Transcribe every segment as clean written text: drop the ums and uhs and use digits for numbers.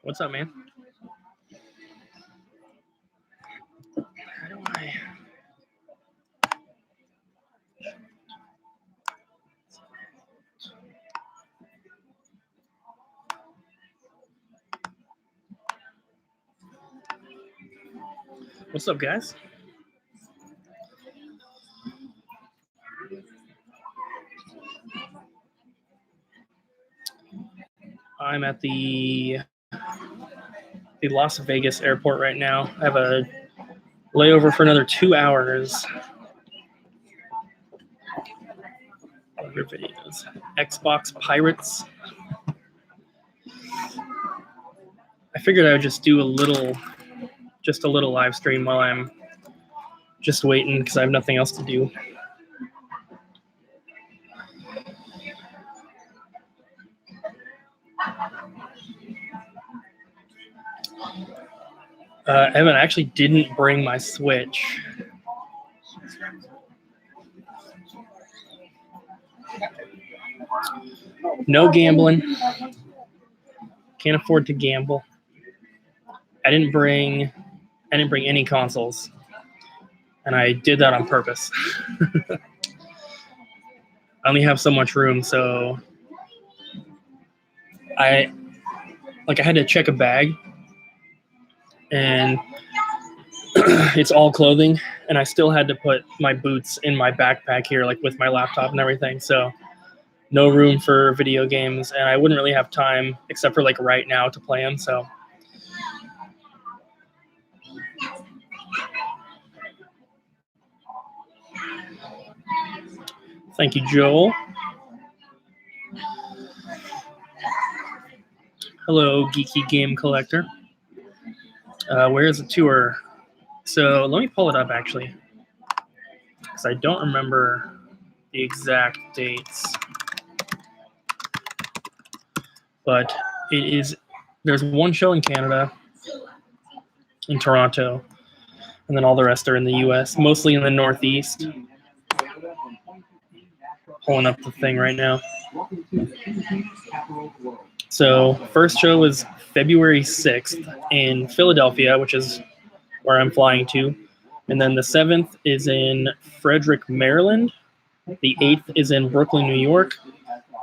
What's up, man? How do I... What's up, guys? I'm at the Las Vegas airport right now. I have a layover for another 2 hours. Other videos. Xbox Pirates. I figured I would just do a little live stream while I'm just waiting because I have nothing else to do. Evan, I actually didn't bring my Switch. No gambling. Can't afford to gamble. I didn't bring any consoles, and I did that on purpose. I only have so much room, so I had to check a bag, and it's all clothing, and I still had to put my boots in my backpack here, like with my laptop and everything. So no room for video games, and I wouldn't really have time except for like right now to play them. So thank you, Joel. Hello, Geeky Game Collector. Where is the tour? So let me pull it up, actually, because I don't remember the exact dates. But there's one show in Canada, in Toronto, and then all the rest are in the U.S., mostly in the Northeast. Pulling up the thing right now. So first show was February 6th in Philadelphia, which is where I'm flying to. And then the 7th is in Frederick, Maryland. The 8th is in Brooklyn, New York.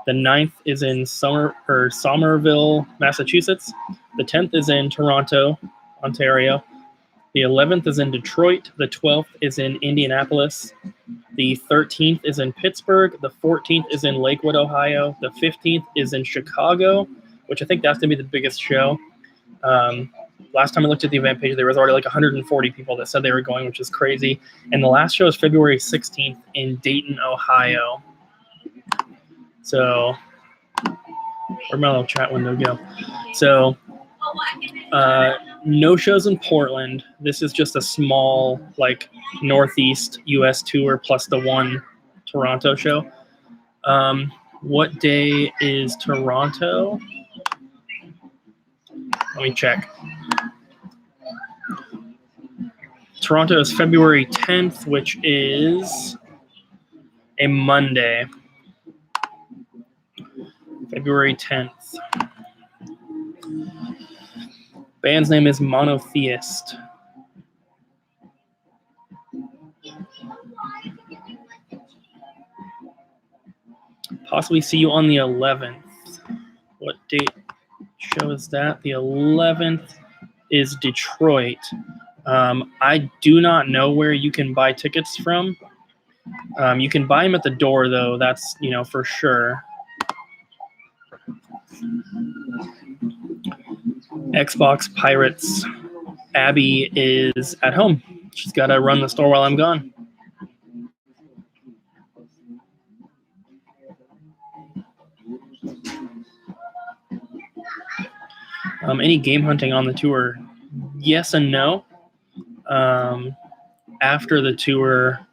The 9th is in Somerville, Massachusetts. The 10th is in Toronto, Ontario. The 11th is in Detroit. The 12th is in Indianapolis. The 13th is in Pittsburgh. The 14th is in Lakewood, Ohio. The 15th is in Chicago, which I think that's going to be the biggest show. Last time I looked at the event page, there was already like 140 people that said they were going, which is crazy. And the last show is February 16th in Dayton, Ohio. So, where'd my little chat window go? So, no shows in Portland. This is just a small, like, Northeast U.S. tour plus the one Toronto show. What day is Toronto? Let me check. Toronto is February 10th, which is a Monday. February 10th. Band's name is Monotheist. Possibly see you on the 11th. What date show is that? The 11th is Detroit. I do not know where you can buy tickets from. You can buy them at the door, though. That's, for sure. Xbox Pirates. Abby is at home. She's got to run the store while I'm gone. Any game hunting on the tour? Yes and no. After the tour,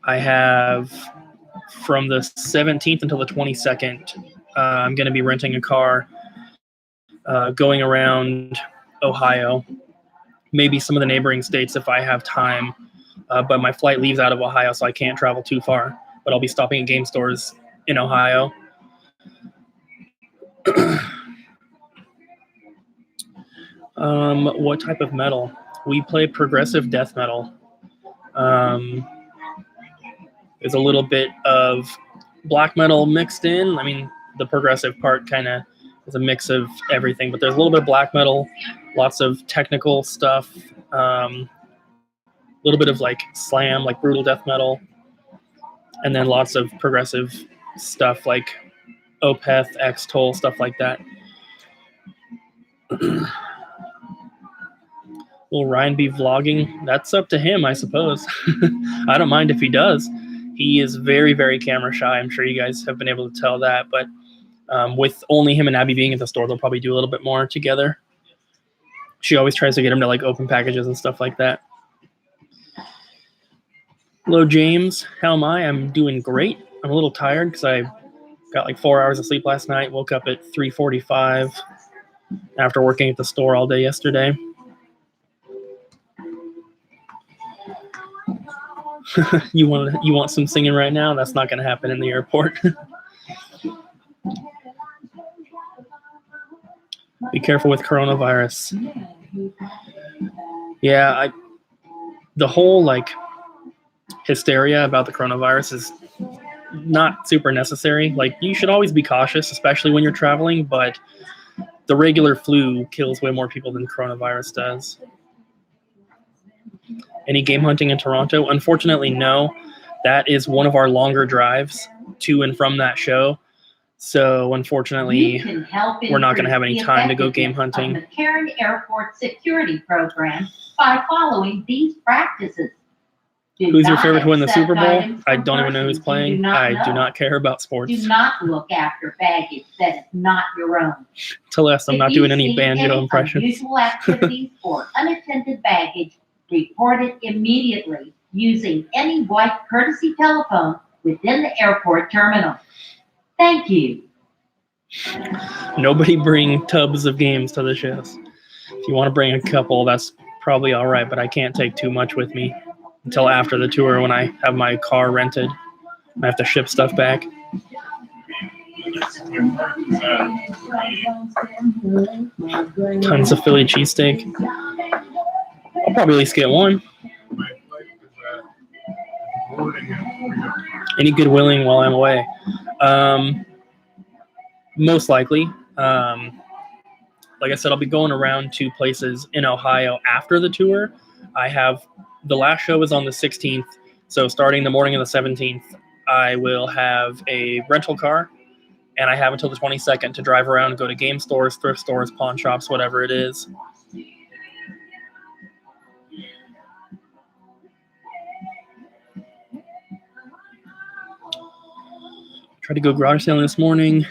I have from the 17th until the 22nd, I'm going to be renting a car going around Ohio maybe some of the neighboring states if I have time. But my flight leaves out of Ohio, so I can't travel too far. But I'll be stopping at game stores in Ohio. What type of metal? We play progressive death metal. There's a little bit of black metal mixed in. I mean, the progressive part kind of is a mix of everything, but there's a little bit of black metal, lots of technical stuff, a little bit of like slam, like brutal death metal, and then lots of progressive stuff like Opeth, X-Toll, stuff like that. Will Ryan be vlogging? That's up to him, I suppose. I don't mind if he does. He is very, very camera shy. I'm sure you guys have been able to tell that. But with only him and Abby being at the store, they'll probably do a little bit more together. She always tries to get him to like open packages and stuff like that. Hello, James. How am I? I'm doing great. I'm a little tired because I got like 4 hours of sleep last night. Woke up at 3:45 after working at the store all day yesterday. You want some singing right now? That's not going to happen in the airport. Be careful with coronavirus. Yeah, the whole like hysteria about the coronavirus is not super necessary. Like, you should always be cautious, especially when you're traveling, but the regular flu kills way more people than coronavirus does. Any game hunting in Toronto? Unfortunately, no. That is one of our longer drives to and from that show. So unfortunately, we're not going to have any time to go game hunting. The Karen Airport Security Program by following these practices. Who's your favorite to win the Super Bowl? I don't even know who's playing. I do not care about sports. Do not look after baggage that is not your own. Celeste, I'm not doing any banjo impressions. Unusual activities or unattended baggage, report it immediately using any white courtesy telephone within the airport terminal. Thank you. Nobody bring tubs of games to the shows. If you want to bring a couple, that's probably all right, but I can't take too much with me until after the tour when I have my car rented. I have to ship stuff back. Tons of Philly cheesesteak. I'll probably at least get one. Any good willing while I'm away? Most likely. Like I said, I'll be going around to places in Ohio after the tour. The last show is on the 16th, so starting the morning of the 17th, I will have a rental car, and I have until the 22nd to drive around and go to game stores, thrift stores, pawn shops, whatever it is. Tried to go garage sailing this morning.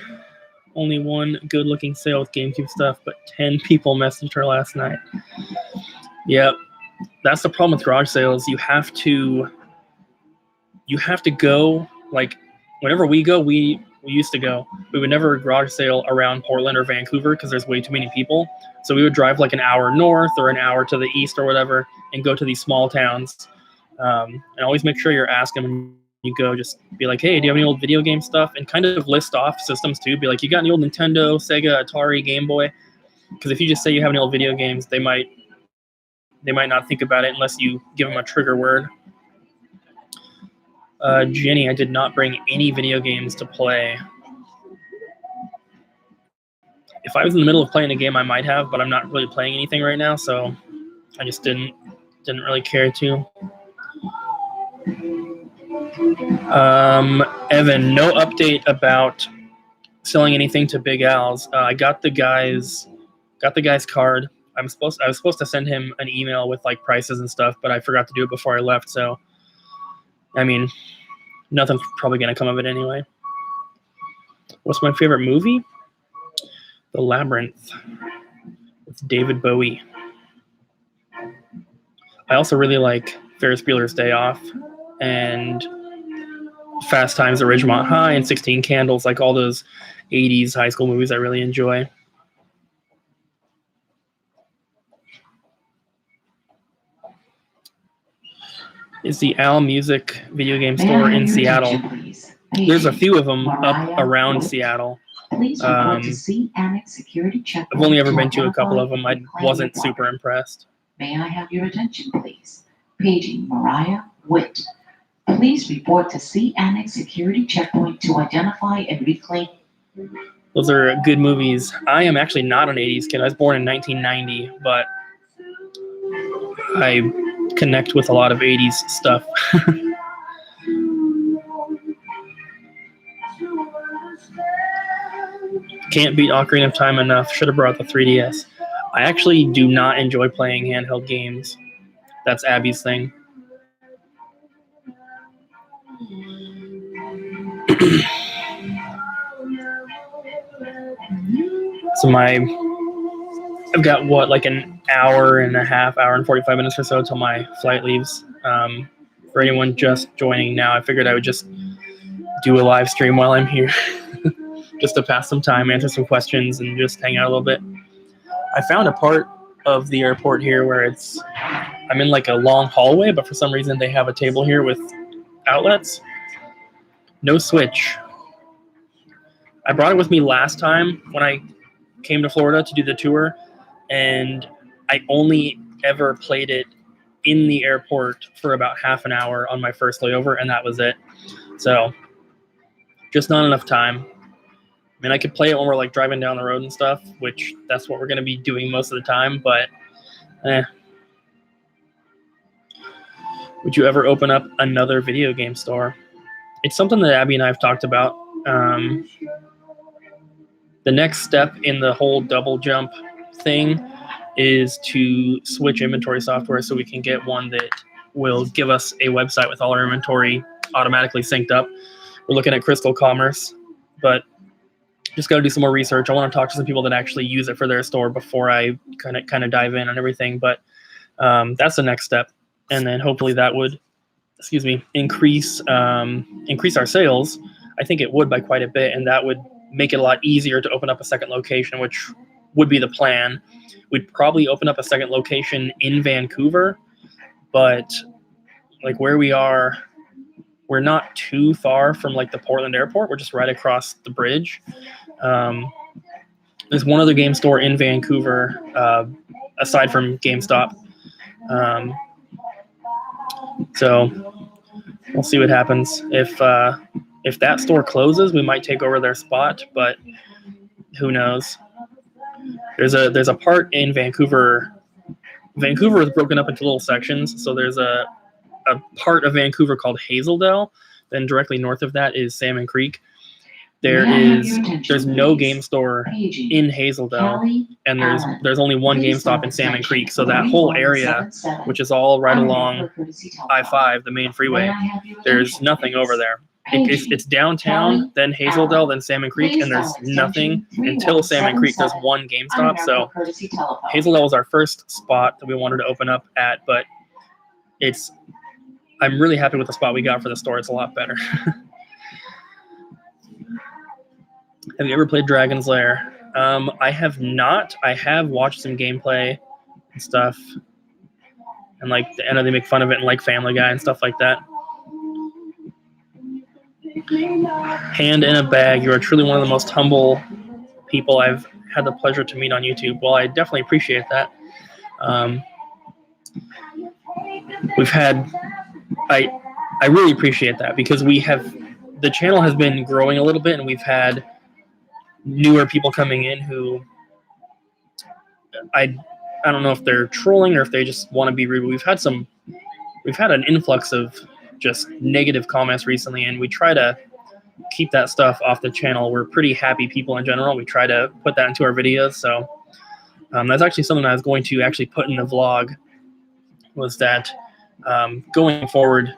Only one good-looking sale with GameCube stuff, but 10 people messaged her last night. Yep, that's the problem with garage sales. You have to go, like, whenever we go, we used to go. We would never garage sale around Portland or Vancouver because there's way too many people. So we would drive like an hour north or an hour to the east or whatever and go to these small towns. And always make sure you're asking when you go, just be like, hey, do you have any old video game stuff? And kind of list off systems too. Be like, you got any old Nintendo, Sega, Atari, Game Boy? Because if you just say you have any old video games, they might not think about it unless you give them a trigger word. Jenny, I did not bring any video games to play. If I was in the middle of playing a game, I might have, but I'm not really playing anything right now, so I just didn't really care to. Evan, no update about selling anything to Big Al's. I got the guy's card. I was supposed to send him an email with like prices and stuff, but I forgot to do it before I left. So, I mean, nothing's probably gonna come of it anyway. What's my favorite movie? The Labyrinth with David Bowie. I also really like Ferris Bueller's Day Off and Fast Times at Ridgemont High and 16 Candles, like all those 80s high school movies I really enjoy. is the Al Music video game May I store have in your Seattle. attention, please? There's a Paging few of them up Mariah around Wood. Seattle. Please report to C Annex Security I've Checkpoint only ever to been to a couple of identify them. and I reclaim wasn't your super property. impressed. May I have your attention, please? Paging Mariah Witt. Please report to C Annex Security Checkpoint to identify and reclaim. Those are good movies. I am actually not an 80s kid. I was born in 1990, but I connect with a lot of 80s stuff. Can't beat Ocarina of Time enough. Should have brought the 3DS. I actually do not enjoy playing handheld games. That's Abby's thing. So I've got what, like an hour and a half, hour and 45 minutes or so till my flight leaves. For anyone just joining now, I figured I would just do a live stream while I'm here, just to pass some time, answer some questions, and just hang out a little bit. I found a part of the airport here where I'm in like a long hallway, but for some reason they have a table here with outlets. No Switch. I brought it with me last time when I came to Florida to do the tour, and I only ever played it in the airport for about half an hour on my first layover, and that was it. So just not enough time. I mean, I could play it when we're like driving down the road and stuff, which that's what we're going to be doing most of the time, but Would you ever open up another video game store? It's something that Abby and I have talked about. The next step in the whole double jump thing is to switch inventory software so we can get one that will give us a website with all our inventory automatically synced up. We're looking at Crystal Commerce, but just got to do some more research. I want to talk to some people that actually use it for their store before I kind of dive in on everything. But that's the next step, and then hopefully that would, increase our sales. I think it would by quite a bit, and that would make it a lot easier to open up a second location, which would be the plan. We'd probably open up a second location in Vancouver, but like where we are, we're not too far from like the Portland airport. We're just right across the bridge. There's one other game store in Vancouver, aside from GameStop. So we'll see what happens. If that store closes, we might take over their spot, but who knows? There's a part in Vancouver. Vancouver is broken up into little sections. So there's a part of Vancouver called Hazeldale. Then directly north of that is Salmon Creek. There's no game store in Hazeldale, and there's only one GameStop in Salmon Creek. So that whole area, which is all right along I-5, the main freeway, there's nothing over there. It's downtown, then Hazeldale, then Salmon Creek, and there's nothing until Salmon Creek. There's one GameStop. So Hazeldale was our first spot that we wanted to open up at, but I'm really happy with the spot we got for the store. It's a lot better. Have you ever played Dragon's Lair? I have not. I have watched some gameplay and stuff, and I know they make fun of it in like Family Guy and stuff like that. Hand in a bag. You are truly one of the most humble people I've had the pleasure to meet on YouTube. Well, I definitely appreciate that. I really appreciate that because the channel has been growing a little bit, and we've had newer people coming in who I don't know if they're trolling or if they just want to be rude. We've had an influx of just negative comments recently, and we try to keep that stuff off the channel. We're pretty happy people in general. We try to put that into our videos. So that's actually something I was going to actually put in the vlog, was that going forward,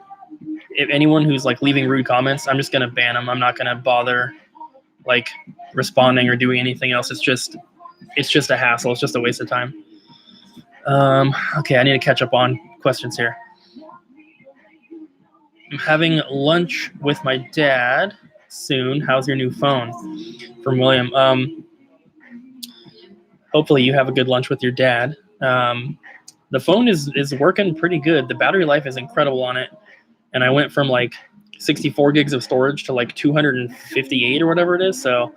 if anyone who's like leaving rude comments, I'm just going to ban them. I'm not going to bother like responding or doing anything else. It's just a hassle. It's just a waste of time. Okay, I need to catch up on questions here. I'm having lunch with my dad soon. How's your new phone? From William. Hopefully you have a good lunch with your dad. The phone is working pretty good. The battery life is incredible on it. And I went from like 64 gigs of storage to like 258 or whatever it is. So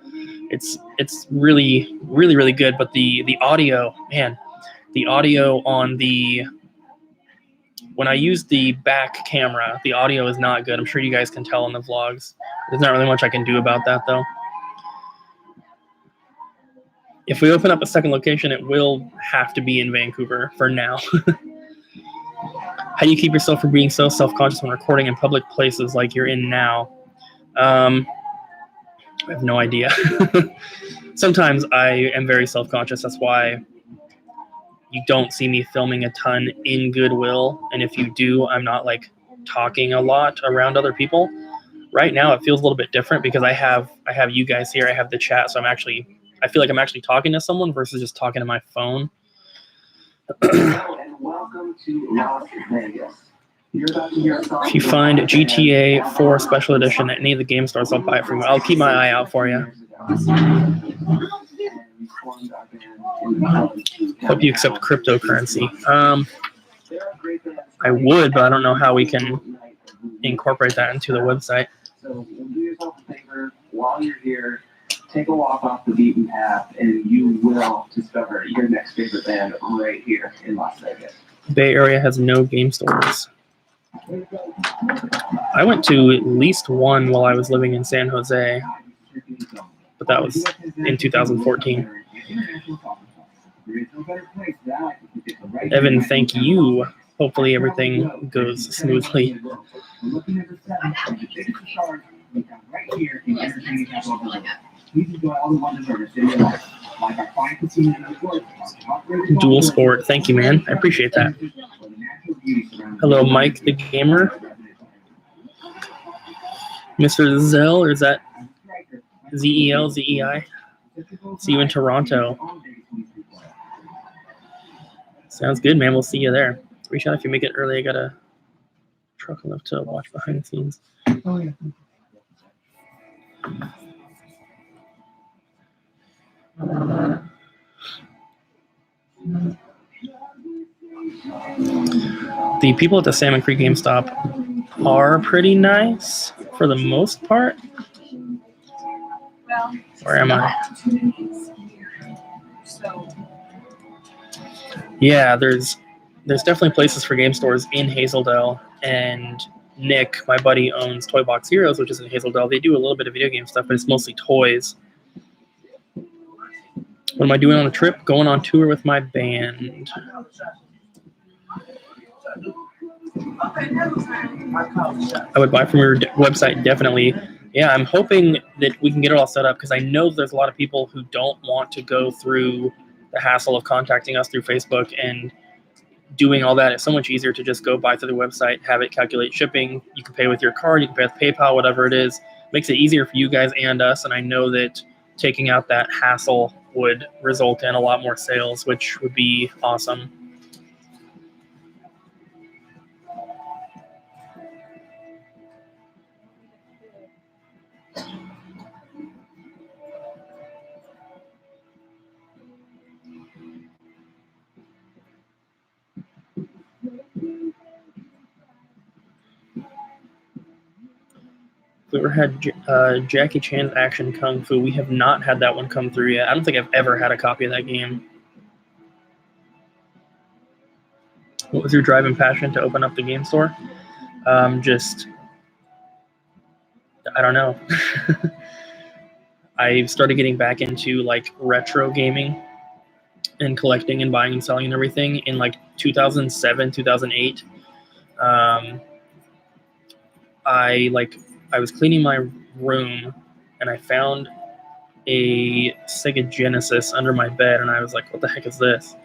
it's really, really, really good. But the audio, man, the audio on when I use the back camera, the audio is not good. I'm sure you guys can tell in the vlogs. There's not really much I can do about that though. If we open up a second location, it will have to be in Vancouver for now. How do you keep yourself from being so self-conscious when recording in public places like you're in now? I have no idea. Sometimes I am very self-conscious. That's why you don't see me filming a ton in Goodwill. And if you do, I'm not like talking a lot around other people. Right now, it feels a little bit different because I have you guys here. I have the chat, so I feel like I'm actually talking to someone versus just talking to my phone. Welcome to Las Vegas. If you find GTA 4 Special Edition at any of the game stores, I'll buy it from you. I'll keep my eye out for you. Hope you accept cryptocurrency. I would, but I don't know how we can incorporate that into the website. So do yourself a favor while you're here. Take a walk off the beaten path, and you will discover your next favorite band right here in Las Vegas. Bay Area has no game stores. I went to at least one while I was living in San Jose, but that was in 2014. Evan, thank you. Hopefully everything goes smoothly. Dual Sport, thank you, man. I appreciate that. Hello, Mike the Gamer. Mr. Zell, or is that Z-E-L, Z-E-I? See you in Toronto. Sounds good, man. We'll see you there. Reach out if you make it early. I got a truck enough to watch behind the scenes. Oh, yeah. The people at the Salmon Creek GameStop are pretty nice for the most part. Where am I? Yeah, there's definitely places for game stores in Hazeldale, and Nick, my buddy, owns Toy Box Heroes, which is in Hazeldale. They do a little bit of video game stuff, but it's mostly toys. What am I doing on a trip? Going on tour with my band. I would buy from your website, definitely. Yeah, I'm hoping that we can get it all set up because I know there's a lot of people who don't want to go through the hassle of contacting us through Facebook and doing all that. It's so much easier to just go buy through the website, have it calculate shipping. You can pay with your card, you can pay with PayPal, whatever it is. Makes it easier for you guys and us, and I know that taking out that hassle would result in a lot more sales, which would be awesome. We ever had Jackie Chan's Action Kung Fu. We have not had that one come through yet. I don't think I've ever had a copy of that game. What was your driving passion to open up the game store? Just, I don't know. I started getting back into like retro gaming and collecting and buying and selling and everything in like 2007, 2008. I was cleaning my room and I found a Sega Genesis under my bed, and I was like, what the heck is this?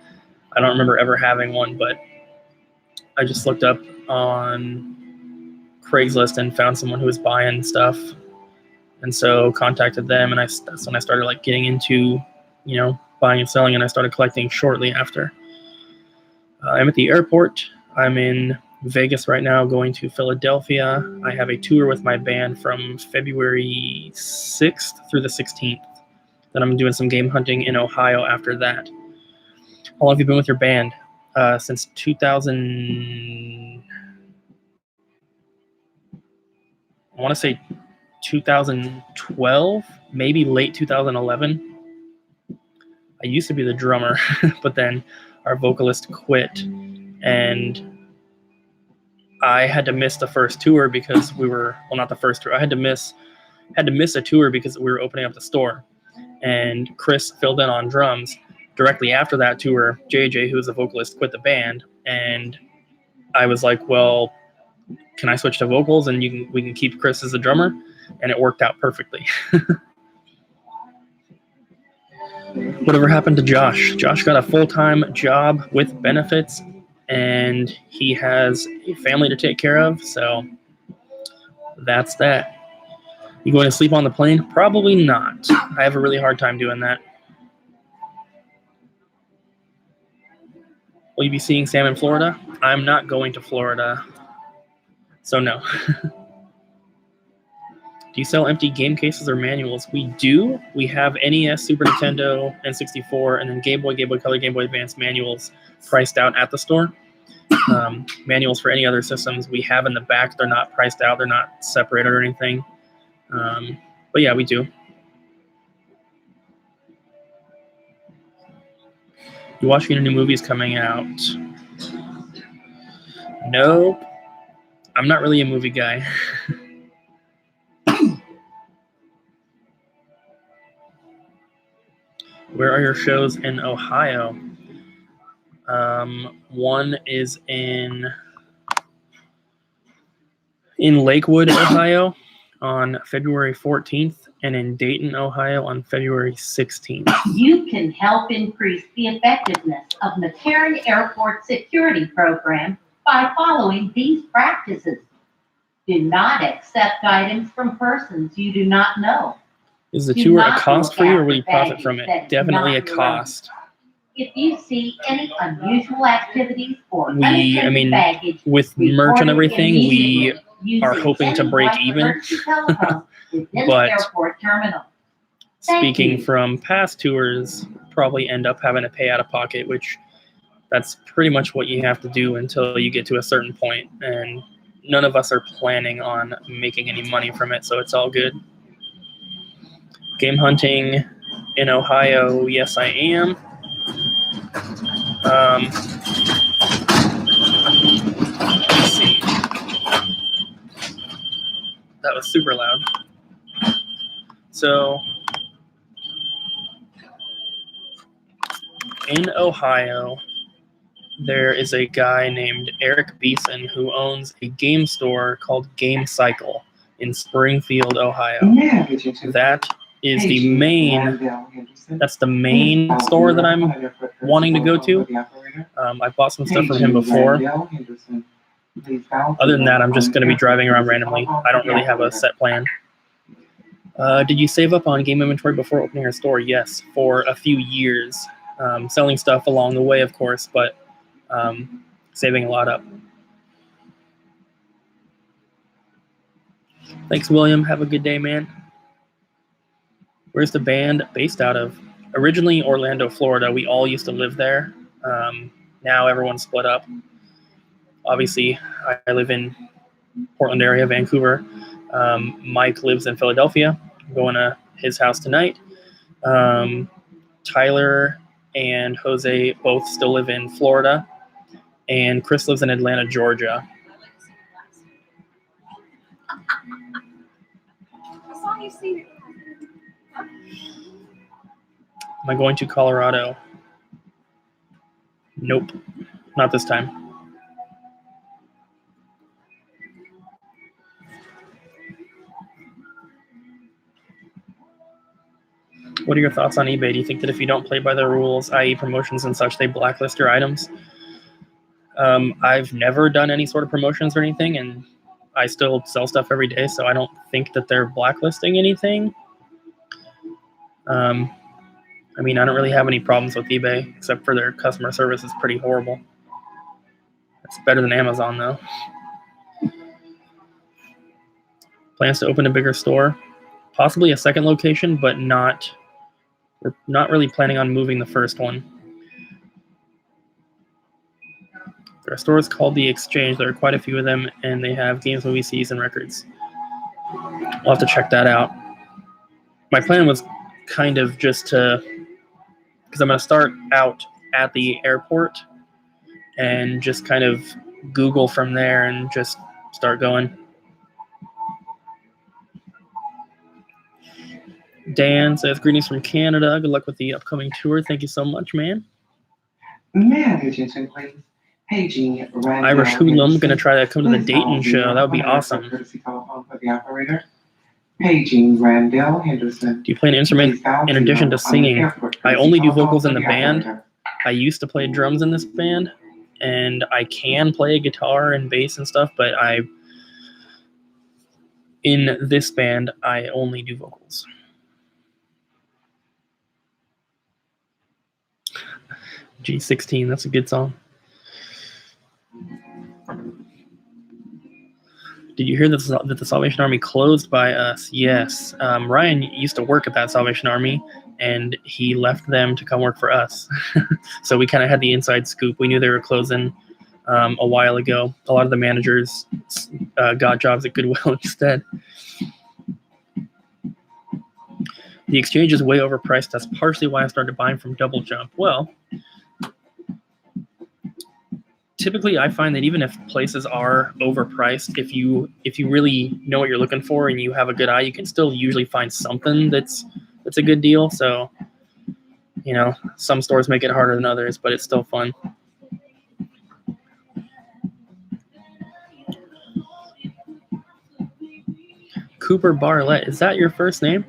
I don't remember ever having one, but I just looked up on Craigslist and found someone who was buying stuff, and so contacted them, and that's when I started like getting into, buying and selling, and I started collecting shortly after. I'm at the airport. I'm in Vegas right now, going to Philadelphia. I have a tour with my band from February 6th through the 16th. Then I'm doing some game hunting in Ohio after that. How long have you been with your band? since 2000. I want to say 2012, maybe late 2011. I used to be the drummer, but then our vocalist quit, and I had to miss the first tour because not the first tour. I had to miss a tour because we were opening up the store, and Chris filled in on drums. Directly after that tour, JJ, who was the vocalist, quit the band, and I was like, well, can I switch to vocals and we can keep Chris as a drummer? And it worked out perfectly. Whatever happened to Josh? Josh got a full-time job with benefits, and he has a family to take care of, so that's that. You going to sleep on the plane? Probably not. I have a really hard time doing that. Will you be seeing Sam in Florida? I'm not going to Florida, so no. Do you sell empty game cases or manuals? We do. We have NES, Super Nintendo, N64, and then Game Boy, Game Boy Color, Game Boy Advance manuals priced out at the store. Manuals for any other systems we have in the back. They're not priced out. They're not separated or anything. But yeah, we do. You watching any new movies coming out? Nope. I'm not really a movie guy. Where are your shows in Ohio? One is in Lakewood, Ohio on February 14th, and in Dayton, Ohio on February 16th. You can help increase the effectiveness of McCarran Airport Security Program by following these practices. Do not accept items from persons you do not know. Is the tour a cost for you, or will you profit from it? Definitely a cost. If you see any unusual activities or unattended baggage, with merch and everything, we are hoping to break even. But speaking from past tours, probably end up having to pay out of pocket, which that's pretty much what you have to do until you get to a certain point. And none of us are planning on making any money from it, so it's all good. Game hunting in Ohio, yes, I am. Let's see. That was super loud. So, in Ohio, there is a guy named Eric Beeson who owns a game store called Game Cycle in Springfield, Ohio. That is the main store that I'm wanting to go to. I bought some stuff from him before. Other than that, I'm just going to be driving around randomly. I don't really have a set plan. Did you save up on game inventory before opening your store? Yes, for a few years. Selling stuff along the way, of course, but saving a lot up. Thanks, William. Have a good day, man. Where's the band based out of? Originally Orlando, Florida. We all used to live there. Now everyone's split up. Obviously, I live in Portland area, Vancouver. Mike lives in Philadelphia. I'm going to his house tonight. Tyler and Jose both still live in Florida. And Chris lives in Atlanta, Georgia. I saw you see it. Am I going to Colorado? Nope, not this time. What are your thoughts on eBay? Do you think that if you don't play by the rules, i.e. promotions and such, they blacklist your items? I've never done any sort of promotions or anything, and I still sell stuff every day, so I don't think that they're blacklisting anything. I don't really have any problems with eBay, except for their customer service is pretty horrible. It's better than Amazon, though. Plans to open a bigger store? Possibly a second location, but we're not really planning on moving the first one. There are stores called The Exchange. There are quite a few of them, and they have games, movies, CDs, and records. I'll have to check that out. My plan was kind of just to, because I'm going to start out at the airport and just kind of Google from there and just start going. Dan says, greetings from Canada. Good luck with the upcoming tour. Thank you so much, man. May I have your attention, please? Paging Randall Irish Hoodlum, Henderson. going to try to come to the Please Dayton call show. That would be 0 awesome. courtesy telephone for the operator. Paging Randall Henderson. Do you play an instrument Please dial in addition to 0 on the singing? airport I courtesy only do telephone vocals for in the band. operator. I used to play drums in this band, and I can play guitar and bass and stuff, but in this band, I only do vocals. G16, that's a good song. Did you hear that the Salvation Army closed by us? Yes. Ryan used to work at that Salvation Army, and he left them to come work for us. So we kind of had the inside scoop. We knew they were closing a while ago. A lot of the managers got jobs at Goodwill instead. The Exchange is way overpriced. That's partially why I started buying from Double Jump. Well, typically I find that even if places are overpriced, if you really know what you're looking for and you have a good eye, you can still usually find something that's a good deal. So, you know, some stores make it harder than others, but it's still fun. Cooper Barlett, is that your first name?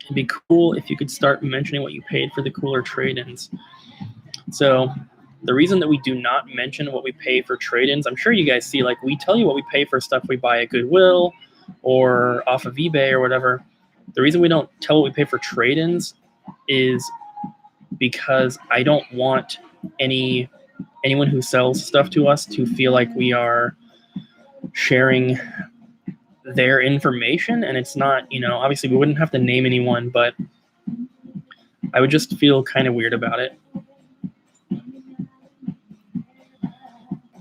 It'd be cool if you could start mentioning what you paid for the cooler trade-ins. So the reason that we do not mention what we pay for trade-ins, I'm sure you guys see, like, we tell you what we pay for stuff we buy at Goodwill or off of eBay or whatever. The reason we don't tell what we pay for trade-ins is because I don't want anyone who sells stuff to us to feel like we are sharing their information, and it's not, you know, obviously we wouldn't have to name anyone, but I would just feel kind of weird about it.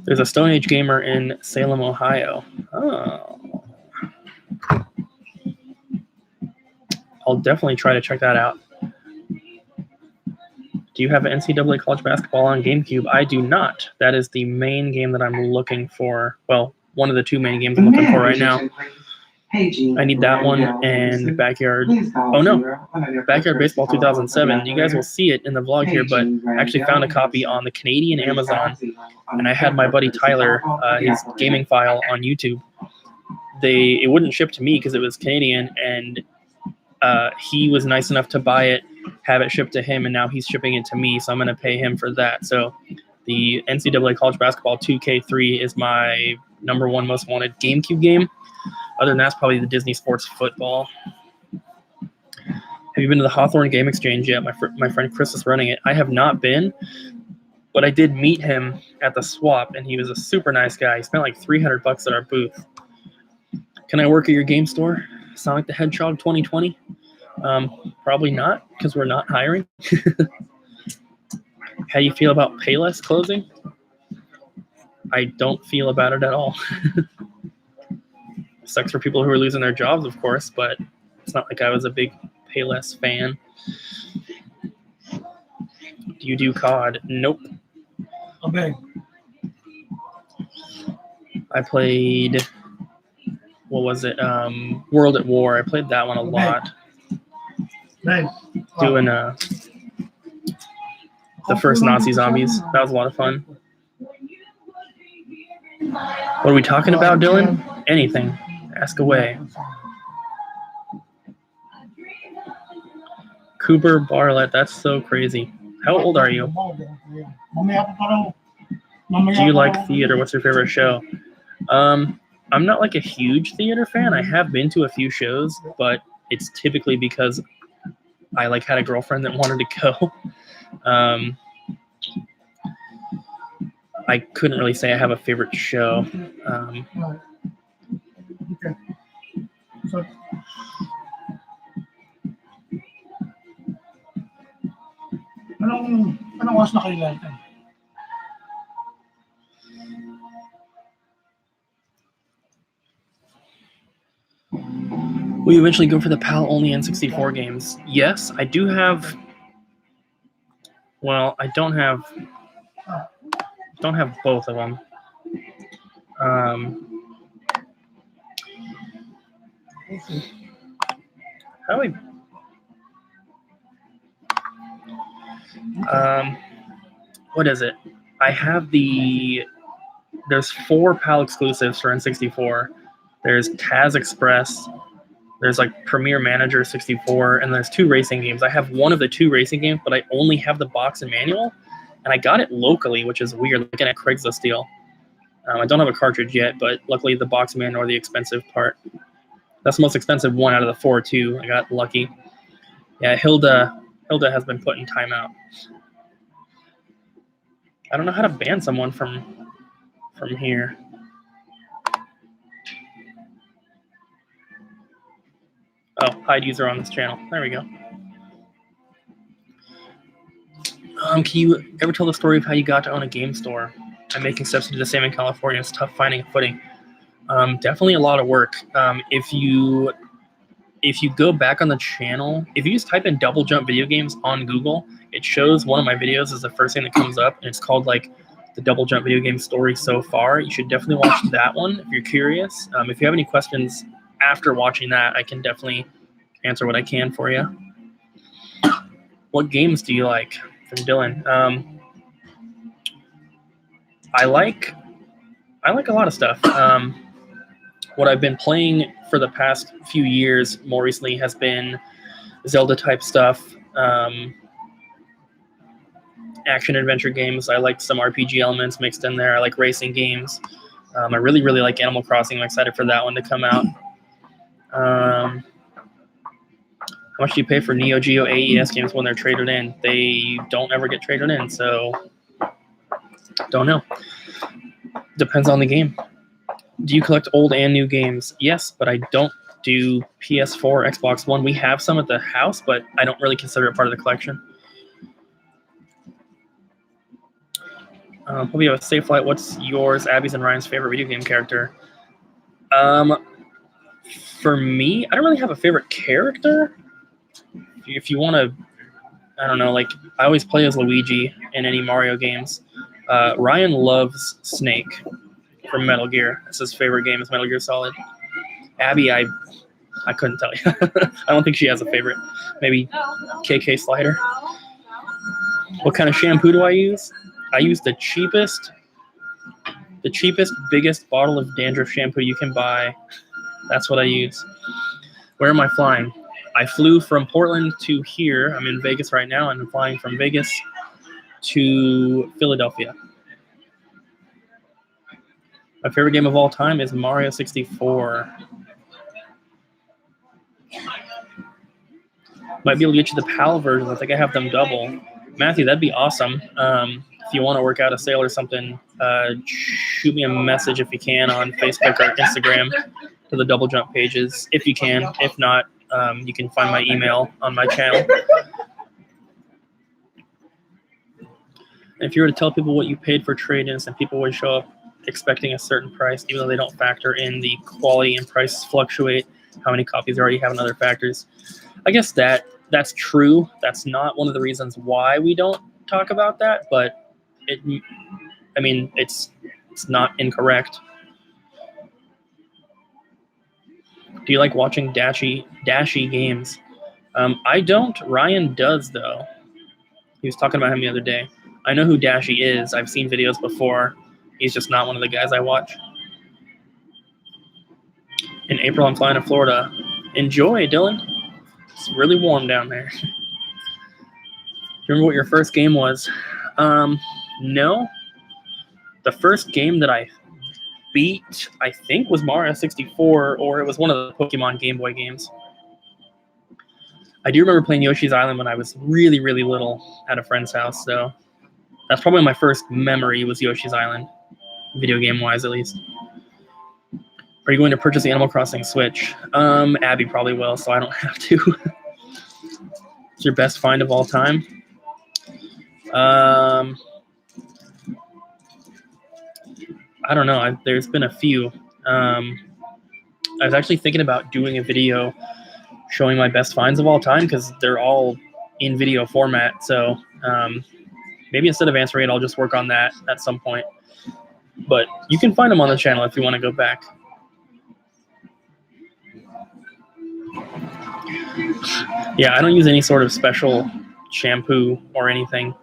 There's a Stone Age gamer in Salem, Ohio. Oh. I'll definitely try to check that out. Do you have an NCAA college basketball on GameCube? I do not. That is the main game that I'm looking for. Well, one of the two main games I'm looking for right now. I need that one and Backyard. Oh no, Backyard Baseball 2007. You guys will see it in the vlog here, but I actually found a copy on the Canadian Amazon, and I had my buddy Tyler, his gaming file on YouTube. It wouldn't ship to me because it was Canadian, and he was nice enough to buy it, have it shipped to him, and now he's shipping it to me, so I'm going to pay him for that. So the NCAA College Basketball 2K3 is my #1 most wanted GameCube game. Other than that, it's probably the Disney Sports Football. Have you been to the Hawthorne Game Exchange yet? My friend Chris is running it. I have not been, but I did meet him at the swap, and he was a super nice guy. He spent like $300 at our booth. Can I work at your game store? Sonic the Hedgehog 2020? Probably not, because we're not hiring. How do you feel about Payless closing? I don't feel about it at all. Sucks for people who are losing their jobs, of course, but it's not like I was a big Payless fan. Do you do COD? Nope. Okay. I played, what was it? World at War. I played that one a lot. Nice. Doing the first Nazi zombies. That was a lot of fun. What are we talking about, Dylan? Anything. Ask away. Cooper Barlett, that's so crazy. How old are you? Do you like theater? What's your favorite show? I'm not like a huge theater fan. I have been to a few shows, but it's typically because I like had a girlfriend that wanted to go. I couldn't really say I have a favorite show. Okay. So, anong oras na kayo lahat? Will you eventually go for the PAL only N64 games? Yes, I do have. Well, I don't have both of them. How do I? What is it? I have there's 4 PAL exclusives for N64. There's Taz Express. There's like Premier Manager 64, and there's 2 racing games. I have one of the 2 racing games, but I only have the box and manual, and I got it locally, which is weird, looking at Craigslist deal. I don't have a cartridge yet, but luckily the box and manual are the expensive part. That's the most expensive one out of the 4 too. I got lucky. Yeah, Hilda has been put in timeout. I don't know how to ban someone from here. Oh, hide user on this channel. There we go. Can you ever tell the story of how you got to own a game store? I'm making steps to do the same in California. It's tough finding a footing. Definitely a lot of work. If you go back on the channel, if you just type in double jump video games on Google, it shows one of my videos is the first thing that comes up, and it's called like the double jump video game story so far. You should definitely watch that one if you're curious. If you have any questions after watching that, I can definitely answer what I can for you. What games do you like? From Dylan. I like a lot of stuff. What I've been playing for the past few years, more recently, has been Zelda type stuff, action adventure games. I like some RPG elements mixed in there. I like racing games. I really like Animal Crossing. I'm excited for that one to come out. How much do you pay for Neo Geo AES games when they're traded in? They don't ever get traded in, so don't know. Depends on the game. Do you collect old and new games? Yes, but I don't do PS4, Xbox One. We have some at the house, but I don't really consider it part of the collection. Hope you have a safe flight. What's yours, Abby's, and Ryan's favorite video game character? For me, I don't really have a favorite character. If you want to, I don't know, like I always play as Luigi in any Mario games. Ryan loves Snake from Metal Gear. That's his favorite game is Metal Gear Solid. Abby, I couldn't tell you. I don't think she has a favorite. Maybe KK Slider. What kind of shampoo do I use? I use the cheapest, biggest bottle of dandruff shampoo you can buy. That's what I use. Where am I flying? I flew from Portland to here. I'm in Vegas right now, and I'm flying from Vegas to Philadelphia. My favorite game of all time is Mario 64. Might be able to get you the PAL versions. I think I have them double. Matthew, that'd be awesome. If you want to work out a sale or something, shoot me a message if you can on Facebook or Instagram to the Double Jump pages, if you can. If not, you can find my email on my channel. And if you were to tell people what you paid for trade-ins, and people would show up expecting a certain price, even though they don't factor in the quality and prices fluctuate, how many copies they already have and other factors. I guess that's true. That's not one of the reasons why we don't talk about that, but it's not incorrect. Do you like watching Dashy games? I don't. Ryan does, though. He was talking about him the other day. I know who Dashy is. I've seen videos before. He's just not one of the guys I watch. In April, I'm flying to Florida. Enjoy, Dylan. It's really warm down there. Do you remember what your first game was? No. The first game that I beat, I think, was Mario 64, or it was one of the Pokemon Game Boy games. I do remember playing Yoshi's Island when I was really little at a friend's house, so that's probably my first memory was Yoshi's Island, video game-wise at least. Are you going to purchase the Animal Crossing Switch? Abby probably will, so I don't have to. It's your best find of all time? I don't know. There's been a few. I was actually thinking about doing a video showing my best finds of all time because they're all in video format. So maybe instead of answering it, I'll just work on that at some point. But you can find them on the channel if you want to go back. Yeah, I don't use any sort of special shampoo or anything.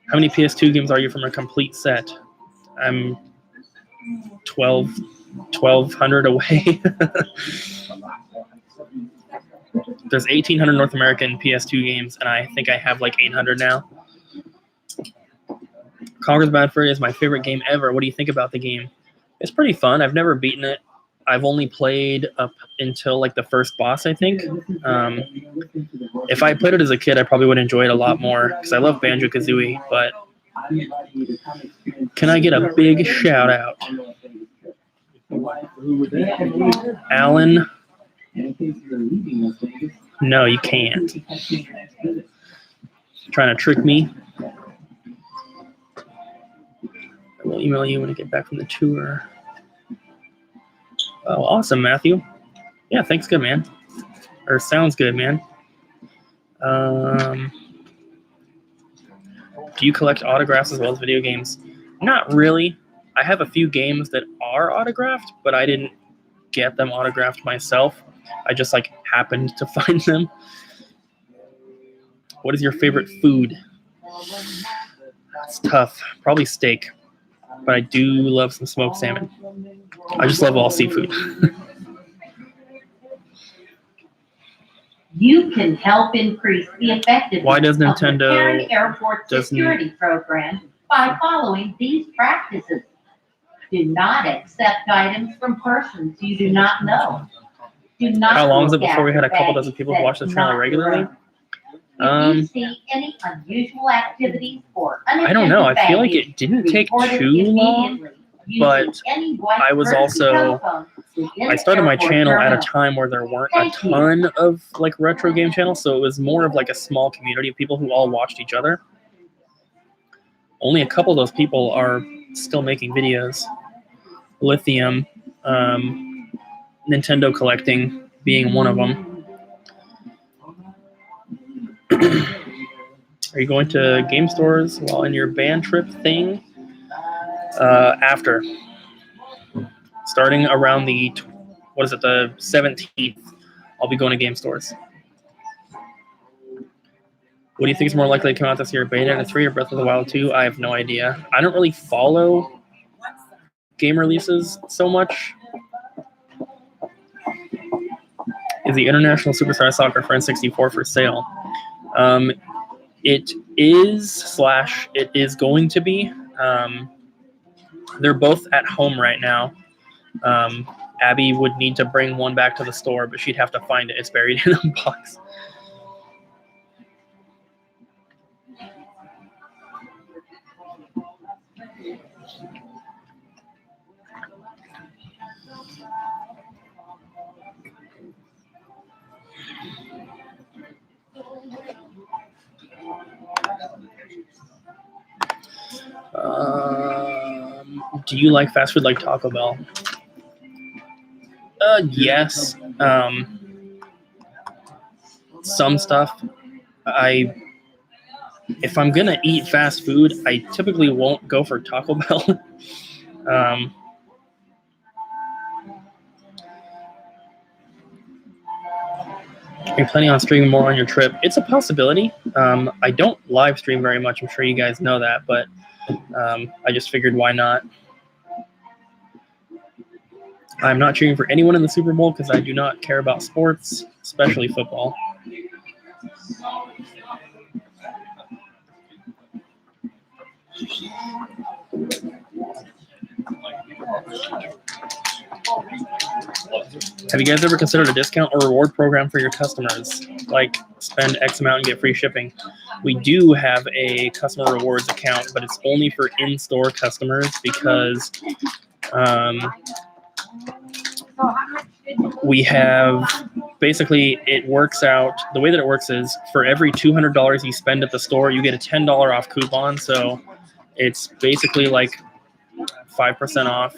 How many PS2 games are you from a complete set? I'm 1,200 away. There's 1,800 North American PS2 games, and I think I have like 800 now. Conker's Bad Fur is my favorite game ever. What do you think about the game? It's pretty fun. I've never beaten it. I've only played up until like the first boss, I think. If I played it as a kid, I probably would enjoy it a lot more because I love Banjo-Kazooie. But can I get a big shout out? Alan? No, you can't. Trying to trick me? I will email you when I get back from the tour. Oh, awesome, Matthew. Yeah, thanks, good, man. Or sounds good, man. Do you collect autographs as well as video games? Not really. I have a few games that are autographed, but I didn't get them autographed myself. I just like happened to find them. What is your favorite food? It's tough. Probably steak. But I do love some smoked salmon. I just love all seafood. You can help increase the effectiveness Why does of the Nintendo McCarran Airport security program by following these practices. Do not accept items from persons you do not know. Do not How long is it look before we had a after couple dozen baggage people who watch the that's channel not regularly? your own. If you see any unusual activities or I don't know. I feel like baggage, it didn't take report it too long, immediately using but any white I was courtesy also- telephone within I started the my airport channel at a terminal. time where there weren't a ton of like retro game channels, so it was more of like a small community of people who all watched each other. Only a couple of those people are still making videos. Lithium, Nintendo collecting being one of them. Are you going to game stores while in your band trip thing? After. Starting around the 17th, I'll be going to game stores. What do you think is more likely to come out this year, Bayonetta 3 or Breath of the Wild 2? I have no idea. I don't really follow game releases so much. Is the International Superstar Soccer for N64 for sale? It is going to be. They're both at home right now. Abby would need to bring one back to the store, but she'd have to find it. It's buried in a box. Do you like fast food like Taco Bell? Yes. Some stuff. If I'm gonna eat fast food, I typically won't go for Taco Bell. Are you planning on streaming more on your trip? It's a possibility. I don't live stream very much. I'm sure you guys know that, but I just figured why not. I'm not cheering for anyone in the Super Bowl because I do not care about sports, especially football. Have you guys ever considered a discount or reward program for your customers? Like spend X amount and get free shipping. We do have a customer rewards account, but it's only for in-store customers because we have basically it works out. The way that it works is for every $200 you spend at the store, you get a $10 off coupon. So it's basically like 5% off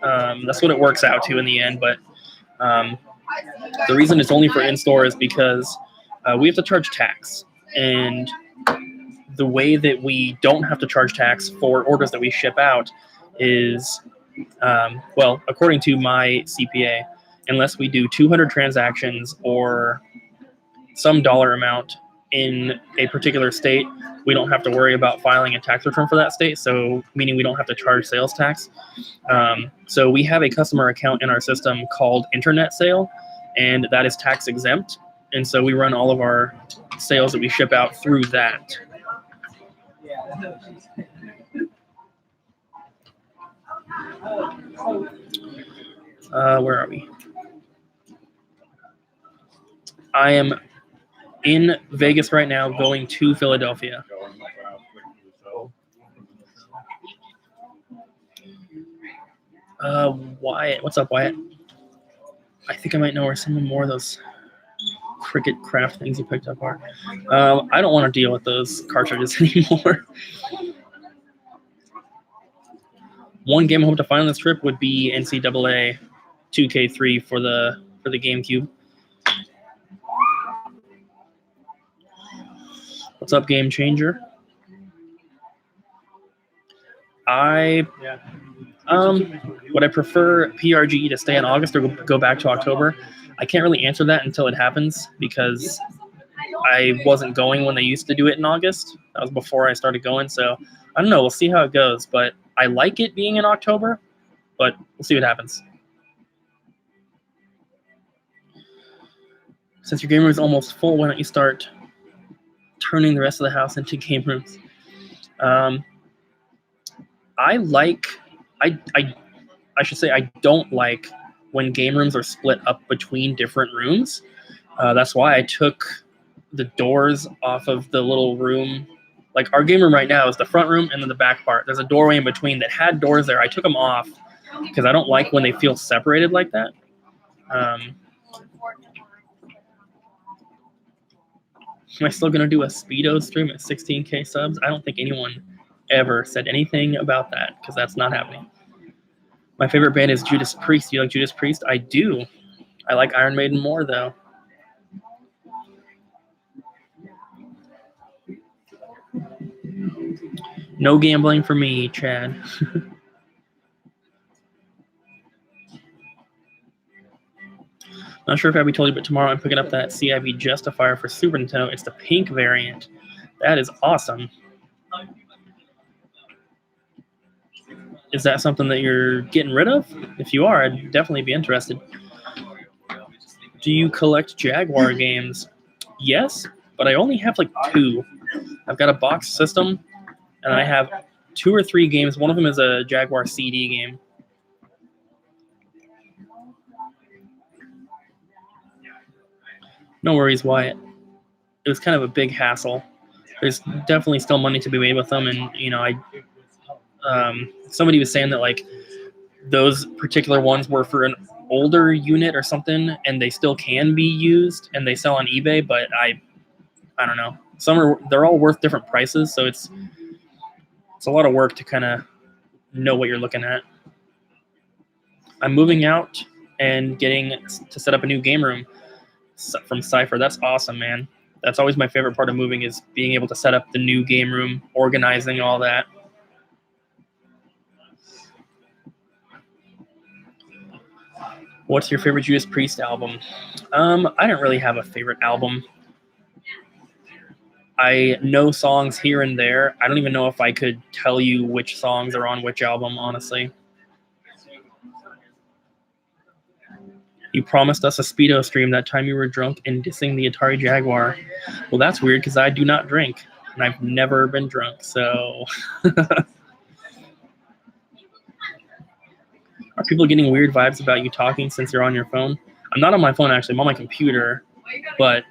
That's what it works out to in the end. But the reason it's only for in-store is because we have to charge tax. And the way that we don't have to charge tax for orders that we ship out is, well, according to my CPA, unless we do 200 transactions or some dollar amount in a particular state, we don't have to worry about filing a tax return for that state. So meaning we don't have to charge sales tax. So we have a customer account in our system called Internet Sale, and that is tax exempt. And so we run all of our sales that we ship out through that. Where are we? I am in Vegas right now, going to Philadelphia. Wyatt, what's up, Wyatt? I think I might know where some more of those Cricut craft things you picked up are. I don't want to deal with those cartridges anymore. One game I hope to find on this trip would be NCAA 2K3 for the GameCube. What's up, Game Changer? Would I prefer PRG to stay in August or go back to October? I can't really answer that until it happens because I wasn't going when they used to do it in August. That was before I started going, so I don't know. We'll see how it goes, but I like it being in October, but we'll see what happens. Since your game room is almost full, why don't you start turning the rest of the house into game rooms? I should say I don't like when game rooms are split up between different rooms. That's why I took the doors off of the little room. Like our game room right now is the front room and then the back part. There's a doorway in between that had doors there. I took them off because I don't like when they feel separated like that. Am I still going to do a Speedo stream at 16K subs? I don't think anyone ever said anything about that because that's not happening. My favorite band is Judas Priest. Do you like Judas Priest? I do. I like Iron Maiden more, though. No gambling for me, Chad. Not sure if Abby told you, but tomorrow I'm picking up that CIV Justifier for Super Nintendo. It's the pink variant. That is awesome. Is that something that you're getting rid of? If you are, I'd definitely be interested. Do you collect Jaguar games? Yes, but I only have like 2. I've got a box system, and I have 2 or 3 games. One of them is a Jaguar CD game. No worries, Wyatt. It was kind of a big hassle. There's definitely still money to be made with them, and you know, somebody was saying that like those particular ones were for an older unit or something, and they still can be used, and they sell on eBay. But I don't know. They're all worth different prices, so it's a lot of work to kind of know what you're looking at. I'm moving out and getting to set up a new game room from Cypher. That's awesome, man. That's always my favorite part of moving is being able to set up the new game room, organizing all that. What's your favorite Judas Priest album? I don't really have a favorite album. I know songs here and there. I don't even know if I could tell you which songs are on which album, honestly. You promised us a Speedo stream that time you were drunk and dissing the Atari Jaguar. Well, that's weird because I do not drink, and I've never been drunk, so... Are people getting weird vibes about you talking since you're on your phone? I'm not on my phone, actually. I'm on my computer. But,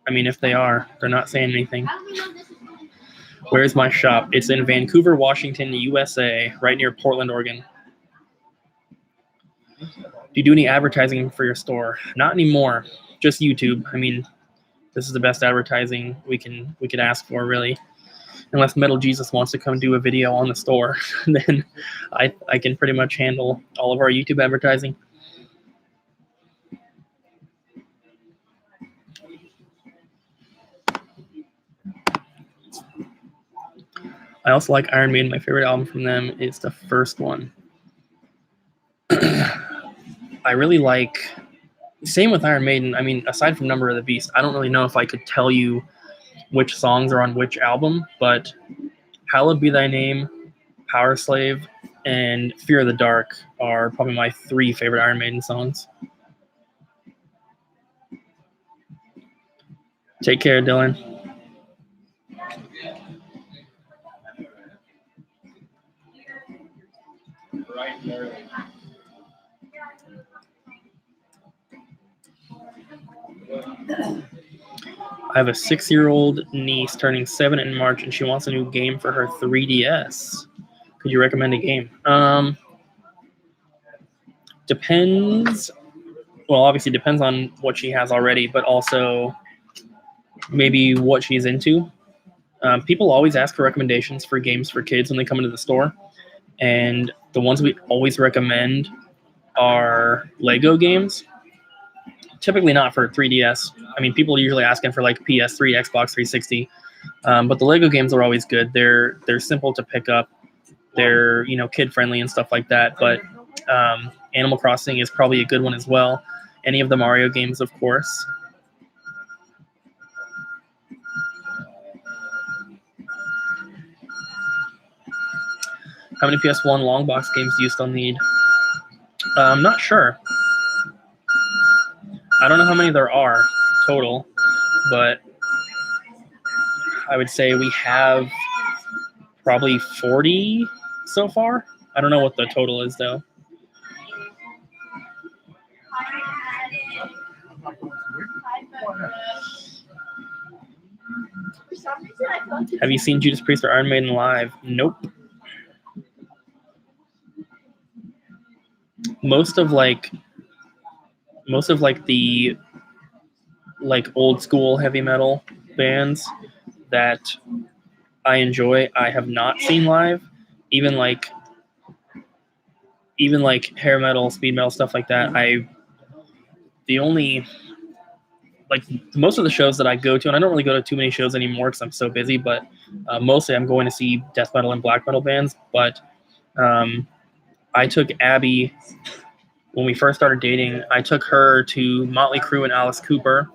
I mean, if they are, they're not saying anything. Where's my shop? It's in Vancouver, Washington, USA, right near Portland, Oregon. Do you do any advertising for your store? Not anymore. Just YouTube. I mean, this is the best advertising we could ask for, really. unless Metal Jesus wants to come do a video on the store, then I can pretty much handle all of our YouTube advertising. I also like Iron Maiden. My favorite album from them is the first one. I really like, same with Iron Maiden. I mean, aside from Number of the Beast, I don't really know if I could tell you which songs are on which album, but Hallowed Be Thy Name, Power Slave, and Fear of the Dark are probably my 3 favorite Iron Maiden songs. Take care, Dylan. I have a 6-year-old niece turning 7 in March, and she wants a new game for her 3DS. Could you recommend a game? Depends. Well, obviously depends on what she has already, but also maybe what she's into. People always ask for recommendations for games for kids when they come into the store, and the ones we always recommend are Lego games. Typically not for 3DS. I mean, people are usually asking for like PS3, Xbox 360, but the Lego games are always good. They're simple to pick up. They're kid friendly and stuff like that. But Animal Crossing is probably a good one as well. Any of the Mario games, of course. How many PS1 long box games do you still need? I'm not sure. I don't know how many there are total, but I would say we have probably 40 so far. I don't know what the total is, though. Have you seen Judas Priest or Iron Maiden live? Nope. Most of the old school heavy metal bands that I enjoy, I have not seen live. Even like hair metal, speed metal, stuff like that. Most of the shows that I go to, and I don't really go to too many shows anymore because I'm so busy, but mostly I'm going to see death metal and black metal bands. But I took Abby, when we first started dating, I took her to Motley Crue and Alice Cooper.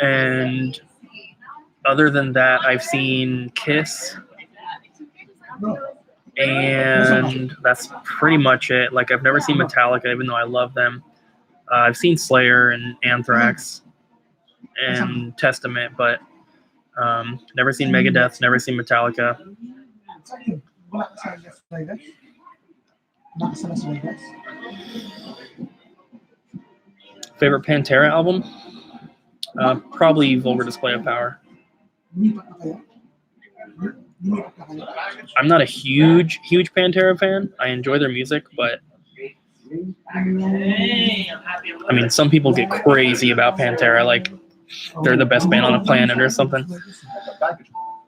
And other than that, I've seen Kiss. And that's pretty much it. Like, I've never seen Metallica, even though I love them. I've seen Slayer and Anthrax and Testament, but never seen Megadeth, never seen Metallica. Favorite Pantera album? Probably Vulgar Display of Power. I'm not a huge Pantera fan. I enjoy their music, but I mean, some people get crazy about Pantera, like they're the best band on the planet or something.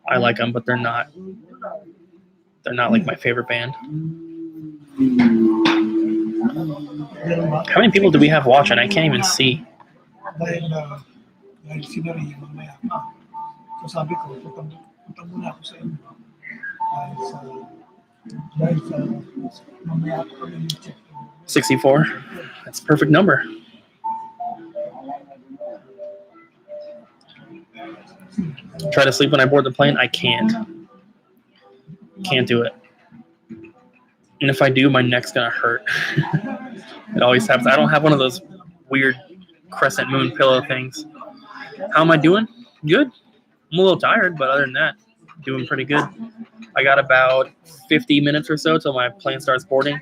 I like them, but they're not like my favorite band. How many people do we have watching? I can't even see. Sabi ko, punta muna ako sa inyo. Mamaya ako kami check. 64. That's a perfect number. Try to sleep when I board the plane. I can't. Can't do it. And if I do, my neck's gonna hurt. It always happens. I don't have one of those weird crescent moon pillow things. How am I doing? Good. I'm a little tired, but other than that, doing pretty good. I got about 50 minutes or so till my plane starts boarding.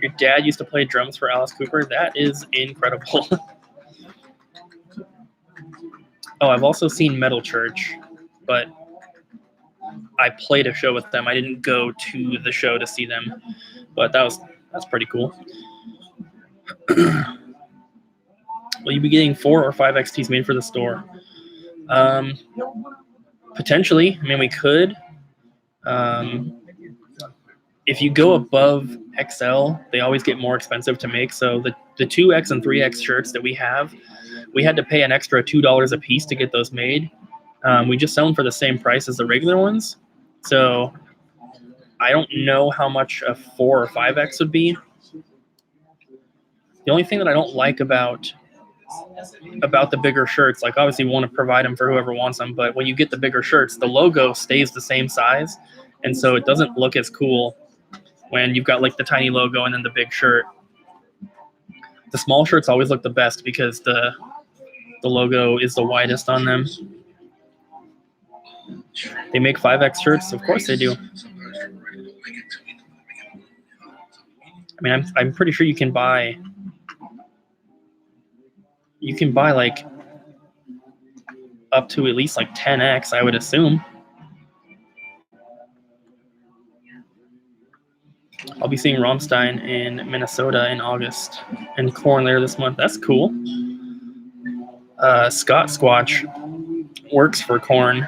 Your dad used to play drums for Alice Cooper? That is incredible. Oh, I've also seen Metal Church, but I played a show with them. I didn't go to the show to see them, but that's pretty cool. Will you be getting 4 or 5 XTs made for the store? Potentially. I mean, we could. If you go above XL, they always get more expensive to make. So the 2X and 3X shirts that we have, we had to pay an extra $2 a piece to get those made. We just sell them for the same price as the regular ones. So I don't know how much a 4 or 5X would be. The only thing that I don't like about the bigger shirts, like obviously we want to provide them for whoever wants them, but when you get the bigger shirts, the logo stays the same size, and so it doesn't look as cool when you've got like the tiny logo and then the big shirt. The small shirts always look the best because the logo is the widest on them. They make 5X shirts, of course they do. I mean, I'm pretty sure you can buy like up to at least like 10X, I would assume. I'll be seeing Rammstein in Minnesota in August and Korn later this month. That's cool. Scott Squatch works for Korn.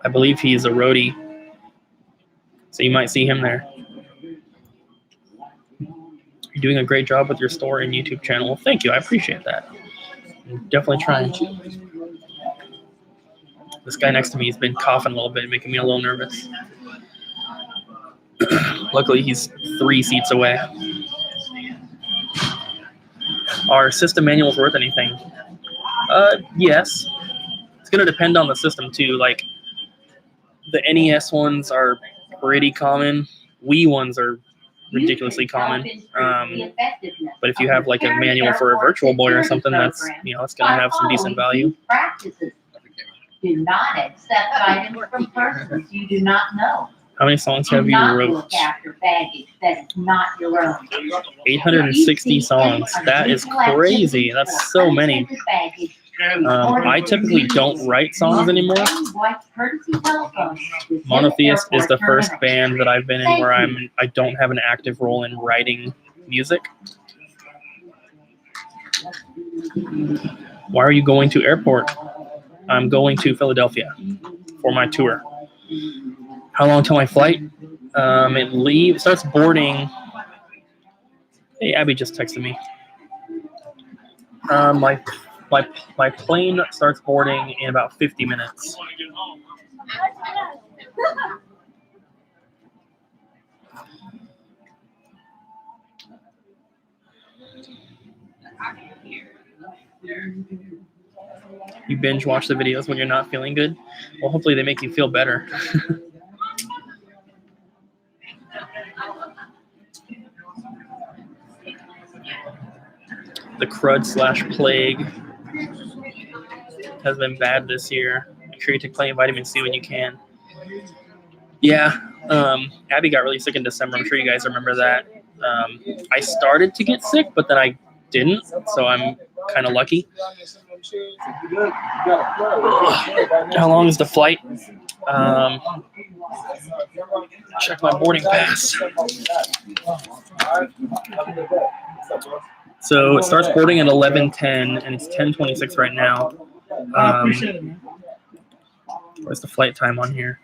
I believe he's a roadie. So you might see him there. You're doing a great job with your store and YouTube channel. Well, thank you. I appreciate that. I'm definitely trying to. This guy next to me has been coughing a little bit, making me a little nervous. Luckily, he's 3 seats away. Are system manuals worth anything? Yes. It's going to depend on the system, too. Like, the NES ones are pretty common. Wii ones are ridiculously common. But if you have, like, a manual for a Virtual Boy or something, that's, it's going to have some decent value. Do not accept items from persons you do not know. How many songs have you wrote? Look after baggage that is not your own. 860 songs. That is crazy. That's so many. I typically don't write songs anymore. Monotheist is the first band that I've been in where I don't have an active role in writing music. Why are you going to airport? I'm going to Philadelphia for my tour. How long till my flight? It starts boarding. Hey, Abby just texted me. My plane starts boarding in about 50 minutes. You binge watch the videos when you're not feeling good? Well, hopefully they make you feel better. The crud/plague has been bad this year. Make sure you take plenty of vitamin C when you can. Yeah, Abby got really sick in December. I'm sure you guys remember that. I started to get sick, but then I didn't, so I'm kind of lucky. How long is the flight? Check my boarding pass. So it starts boarding at 11:10, and it's 10:26 right now. Where's the flight time on here?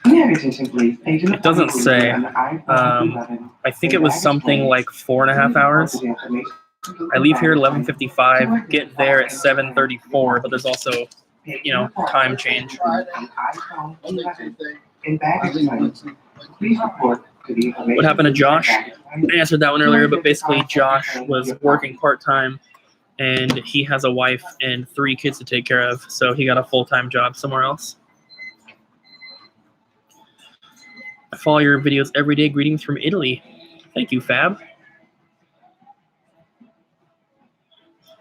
It doesn't say. I think it was something like 4.5 hours. I leave here at 11:55, get there at 7:34, but there's also, time change. What happened to Josh? I answered that one earlier, but basically Josh was working part-time, and he has a wife and 3 kids to take care of, so he got a full-time job somewhere else. I follow your videos every day. Greetings from Italy. Thank you, Fab.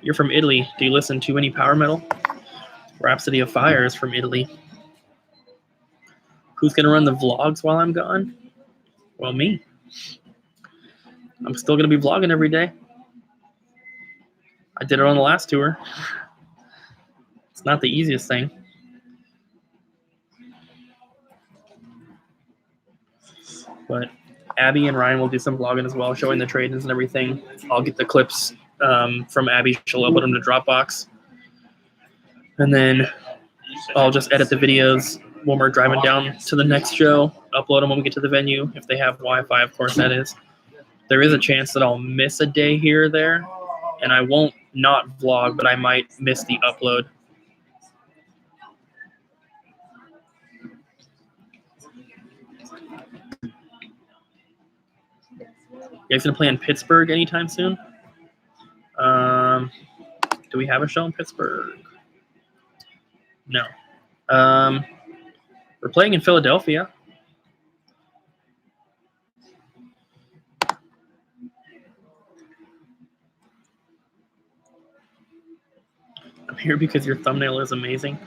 You're from Italy. Do you listen to any power metal? Rhapsody of Fire is from Italy. Who's going to run the vlogs while I'm gone? Well, me. I'm still going to be vlogging every day. I did it on the last tour. It's not the easiest thing. But Abby and Ryan will do some vlogging as well, showing the trade-ins and everything. I'll get the clips from Abby. She'll upload them to Dropbox. And then I'll just edit the videos when we're driving down to the next show, upload them when we get to the venue, if they have Wi-Fi, of course that is. There is a chance that I'll miss a day here or there, and I won't not vlog, but I might miss the upload. You guys gonna play in Pittsburgh anytime soon? Do we have a show in Pittsburgh? No. We're playing in Philadelphia. I'm here because your thumbnail is amazing.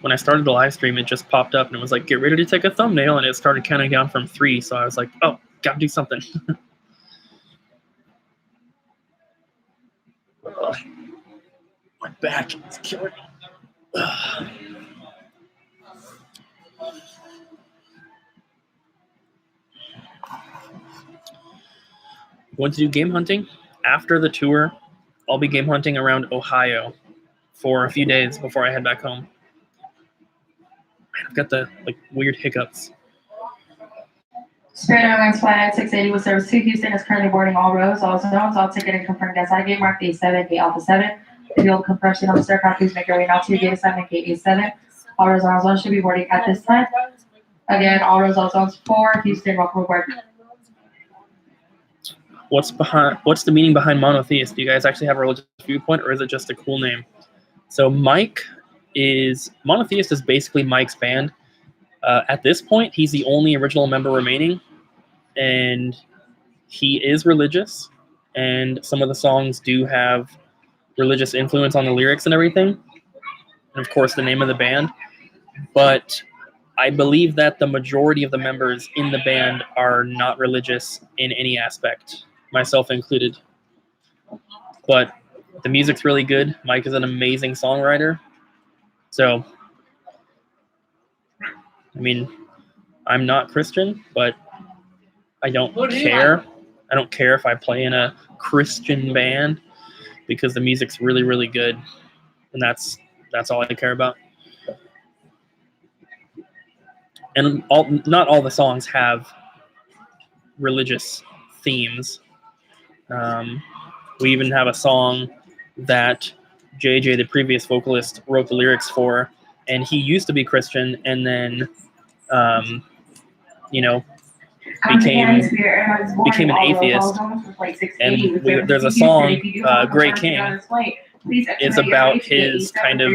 When I started the live stream, it just popped up and it was like, get ready to take a thumbnail, and it started counting down from 3. So I was like, oh, gotta do something. My back is killing me. Going to do game hunting after the tour. I'll be game hunting around Ohio for a few days before I head back home. Man, I've got the weird hiccups. Spirit Airlines Flight 680 with service to Houston is currently boarding all rows, all zones, all ticket and confirmed SI gate marked A7, gate Alpha 7. If you hold compression on the aircraft, please make your way now to gate 7, gate A7. All rows and all zones should be boarding at this time. Again, all rows, all zones for Houston, welcome aboard. What's the meaning behind monotheist? Do you guys actually have a religious viewpoint, or is it just a cool name? So monotheist is basically Mike's band. At this point, he's the only original member remaining, and he is religious, and some of the songs do have religious influence on the lyrics and everything, and of course the name of the band. But I believe that the majority of the members in the band are not religious in any aspect, myself included. But the music's really good. Mike is an amazing songwriter. So, I mean, I'm not Christian, but I don't care. I don't care if I play in a Christian band because the music's really, really good. And that's all I care about. And not all the songs have religious themes. We even have a song that JJ, the previous vocalist, wrote the lyrics for, and he used to be Christian, and then, became an atheist. And there's a song, Great King. It's about his kind of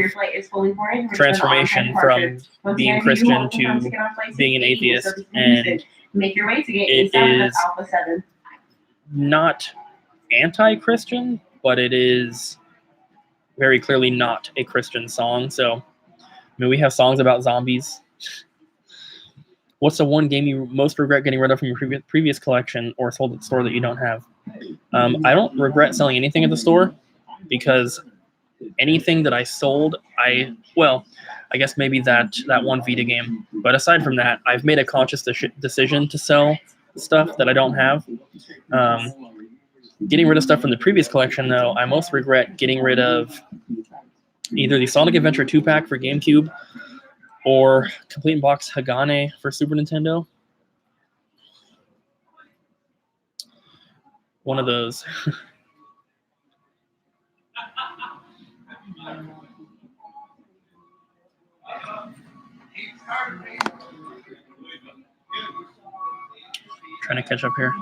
transformation from being Christian to being an atheist, and it is not anti-Christian, but it is very clearly not a Christian song. So, we have songs about zombies. What's the one game you most regret getting rid of from your previous collection or sold at the store that you don't have? I don't regret selling anything at the store, because anything that I sold, I guess maybe that one Vita game. But aside from that, I've made a conscious decision to sell stuff that I don't have. Getting rid of stuff from the previous collection, though, I most regret getting rid of either the Sonic Adventure 2-pack for GameCube or Complete Box Hagane for Super Nintendo. One of those. Trying to catch up here.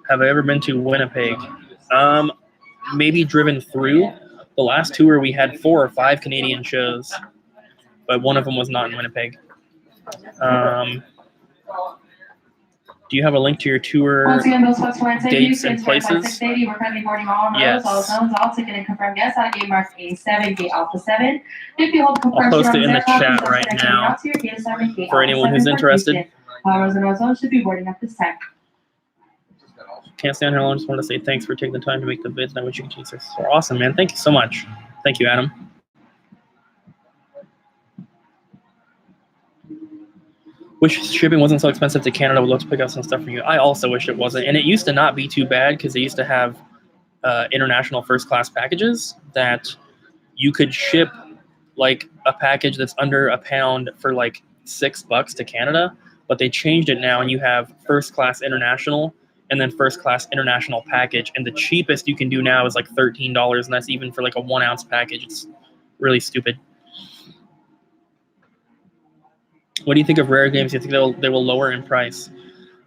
Have I ever been to Winnipeg? Maybe driven through. The last tour we had 4 or 5 Canadian shows, but one of them was not in Winnipeg. Do you have a link to your tour dates and places? We're currently boarding all rows, all zones, all ticket and confirmed guests. I gate marked A7, gate Alpha 7. If you hold I'll post it in the chat right now for anyone who's interested. All rows and all zones should be boarding at this time. Can't stand here long. Just want to say thanks for taking the time to make the vids, and I wish you could success. Awesome, man. Thank you so much. Thank you, Adam. Wish shipping wasn't so expensive to Canada. Would love to pick up some stuff from you. I also wish it wasn't. And it used to not be too bad because they used to have international first class packages that you could ship like a package that's under £1 for like $6 to Canada. But they changed it now, and you have first class international and then first class international package. And the cheapest you can do now is like $13, and that's even for like a 1 ounce package. It's really stupid. What do you think of rare games? Do you think they will lower in price?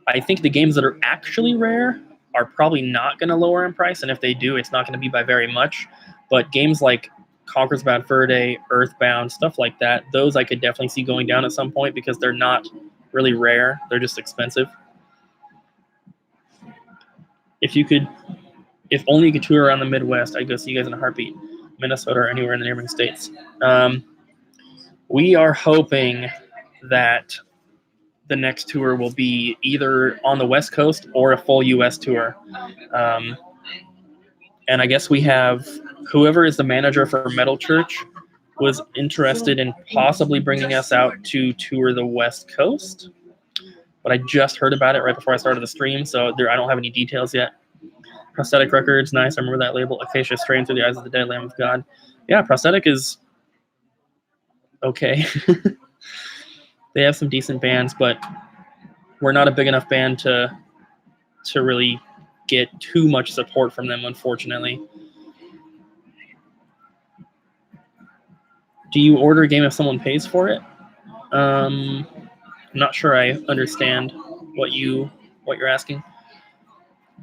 I think the games that are actually rare are probably not going to lower in price, and if they do, it's not going to be by very much. But games like Conker's Bad Fur Day, Earthbound, stuff like that, those I could definitely see going down at some point because they're not really rare. They're just expensive. If only you could tour around the Midwest, I'd go see you guys in a heartbeat. Minnesota or anywhere in the neighboring states. We are hoping that the next tour will be either on the West Coast or a full U.S. tour. And I guess we have whoever is the manager for Metal Church was interested in possibly bringing us out to tour the West Coast. But I just heard about it right before I started the stream, so I don't have any details yet. Prosthetic Records, nice. I remember that label. Acacia Strain Through the Eyes of the Dead, Lamb of God. Yeah, Prosthetic is okay. They have some decent bands, but we're not a big enough band to really get too much support from them, unfortunately. Do you order a game if someone pays for it? I'm not sure I understand what you're asking.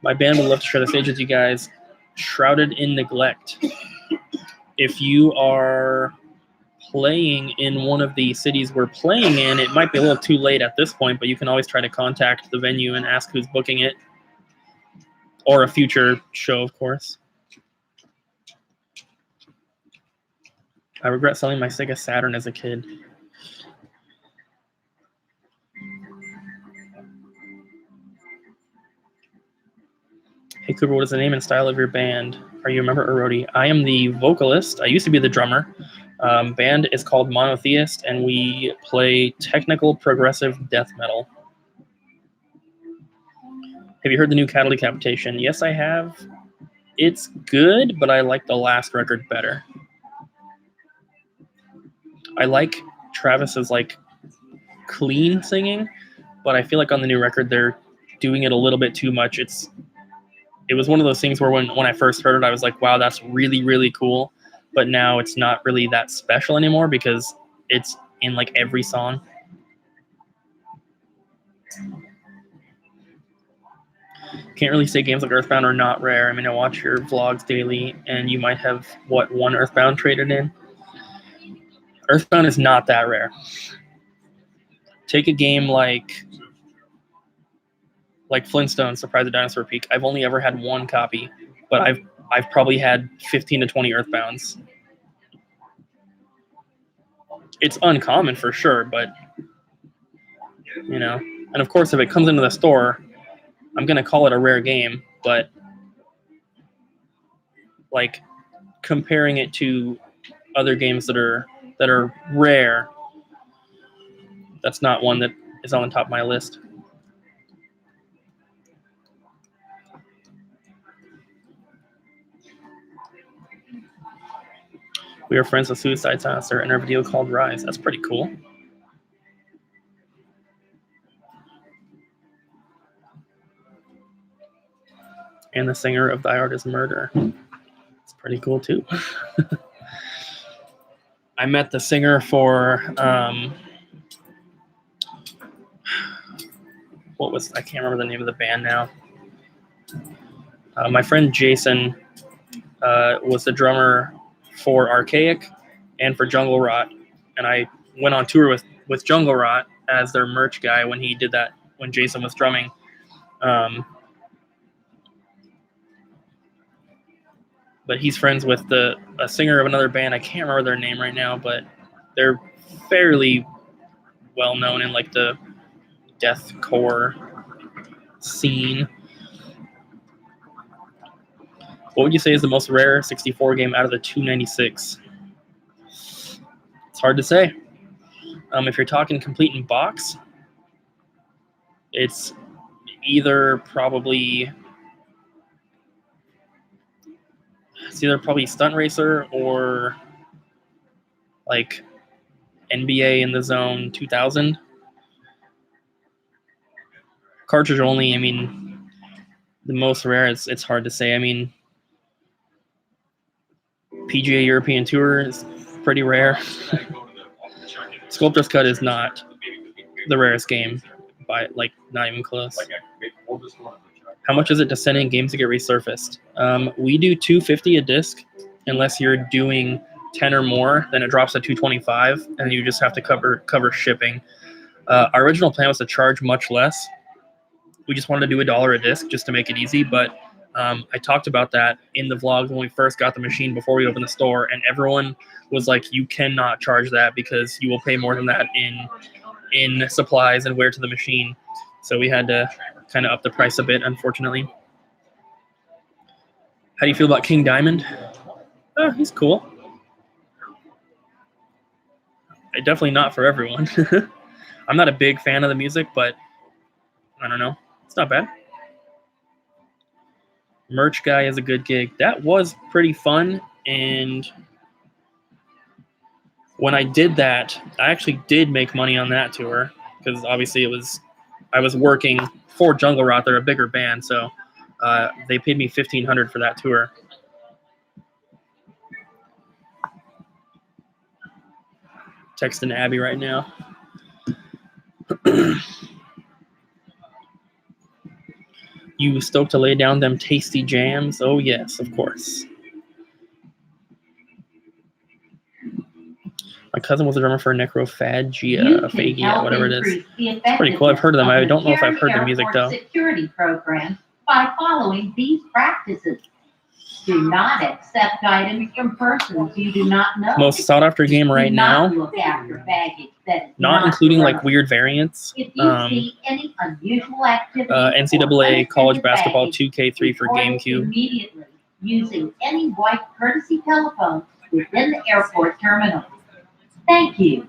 My band would love to share the stage with you guys. Shrouded in Neglect. If you are playing in one of the cities we're playing in, it might be a little too late at this point, but you can always try to contact the venue and ask who's booking it, or a future show, of course. I regret selling my Sega Saturn as a kid. Hey Cooper, what is the name and style of your band? Are you a member or roadie? I am the vocalist. I used to be the drummer. Band is called Monotheist, and we play technical progressive death metal. Have you heard the new Cattle Decapitation? Yes, I have. It's good, but I like the last record better. I like Travis's like clean singing, but I feel like on the new record they're doing it a little bit too much. It was one of those things where when I first heard it, I was like, wow, that's really, really cool. But now it's not really that special anymore because it's in like every song. Can't really say games like Earthbound are not rare. I mean, I watch your vlogs daily, and you might have, one Earthbound traded in? Earthbound is not that rare. Take a game like Flintstones, Surprise at Dinosaur Peak. I've only ever had one copy, but I've probably had 15 to 20 Earthbounds. It's uncommon for sure, but and of course if it comes into the store, I'm gonna call it a rare game, but like comparing it to other games that are rare, that's not one that is on the top of my list. We are friends with Suicide Silencer in our video called Rise. That's pretty cool. And the singer of Thy Art is Murder. It's pretty cool too. I met the singer for I can't remember the name of the band now. My friend Jason was the drummer for Archaic and for Jungle Rot, and I went on tour with Jungle Rot as their merch guy when he did that, when Jason was drumming. But he's friends with a singer of another band. I can't remember their name right now, but they're fairly well known in like the deathcore scene. What would you say is the most rare 64 game out of the 296? It's hard to say. If you're talking complete in box, It's either probably Stunt Racer or like NBA in the Zone 2000. Cartridge only, I mean, the most rare, it's hard to say. I mean, PGA European Tour is pretty rare. Sculptor's Cut is not the rarest game, by like not even close. How much is it to send in games to get resurfaced? We do $250 a disc, unless you're doing 10 or more, then it drops to $225, and you just have to cover shipping. Our original plan was to charge much less. We just wanted to do $1 a disc just to make it easy, but I talked about that in the vlog when we first got the machine before we opened the store, and everyone was like, you cannot charge that because you will pay more than that in supplies and wear to the machine. So we had to kind of up the price a bit, unfortunately. How do you feel about King Diamond? He's cool. Definitely not for everyone. I'm not a big fan of the music, but I don't know. It's not bad. Merch Guy is a good gig. That was pretty fun, and when I did that, I actually did make money on that tour, because obviously I was working for Jungle Rot. They're a bigger band, so they paid me $1,500 for that tour. Texting Abby right now. You stoked to lay down them tasty jams? Oh yes, of course. My cousin was a drummer for Necrophagia, whatever it is. It's pretty cool. I've heard of them. I don't know if I've heard their music though. Security program by following these practices. Do not accept items from persons you do not know. Most sought after game right Do not now, look after baggage that is not including yours. like weird variants. If you see any unusual activity, or NCAA College unattended Basketball baggage, 2K3 for report it GameCube. immediately using any white courtesy telephone within the airport terminal. Thank you.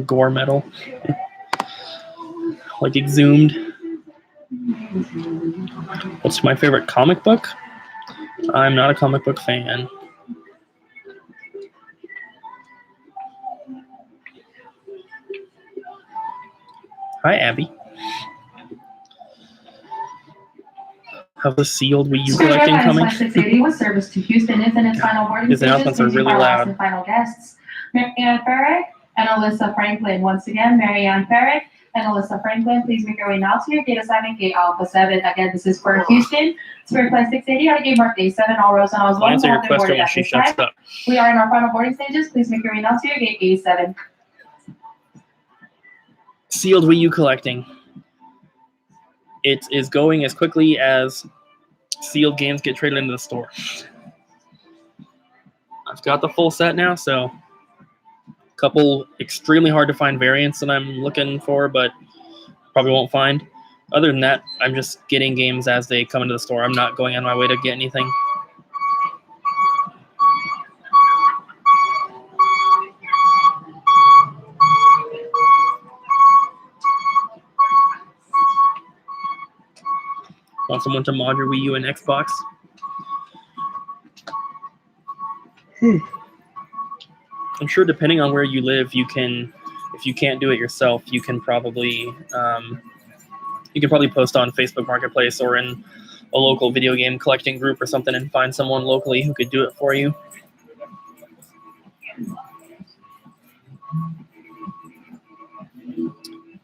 Gore metal. Like Exhumed. What's my favorite comic book? I'm not a comic book fan. Hi, Abby. Have the sealed Wii U collecting coming? 680 was service to Houston is in its final boarding His stages. announcements are Please really our last loud. and final guests, Marianne Ferrick and Alyssa Franklin. Once again, Marianne Ferrick and Alyssa Franklin, please make your way now to your gate assignment, gate Alpha 7. Again, this is for Houston. Spirit Flight 680 on a gate mark day 7. All rows and all I'll answer your have been question boarded when at she this shuts time. up. We are in our final boarding stages. Please make your way now to your gate A7. Sealed Wii U collecting. It is going as quickly as sealed games get traded into the store. I've got the full set now, so a couple extremely hard to find variants that I'm looking for, but probably won't find. Other than that, I'm just getting games as they come into the store. I'm not going on my way to get anything. Want someone to mod your Wii U and Xbox? I'm sure depending on where you live, you can, if you can't do it yourself, you can probably post on Facebook Marketplace or in a local video game collecting group or something and find someone locally who could do it for you.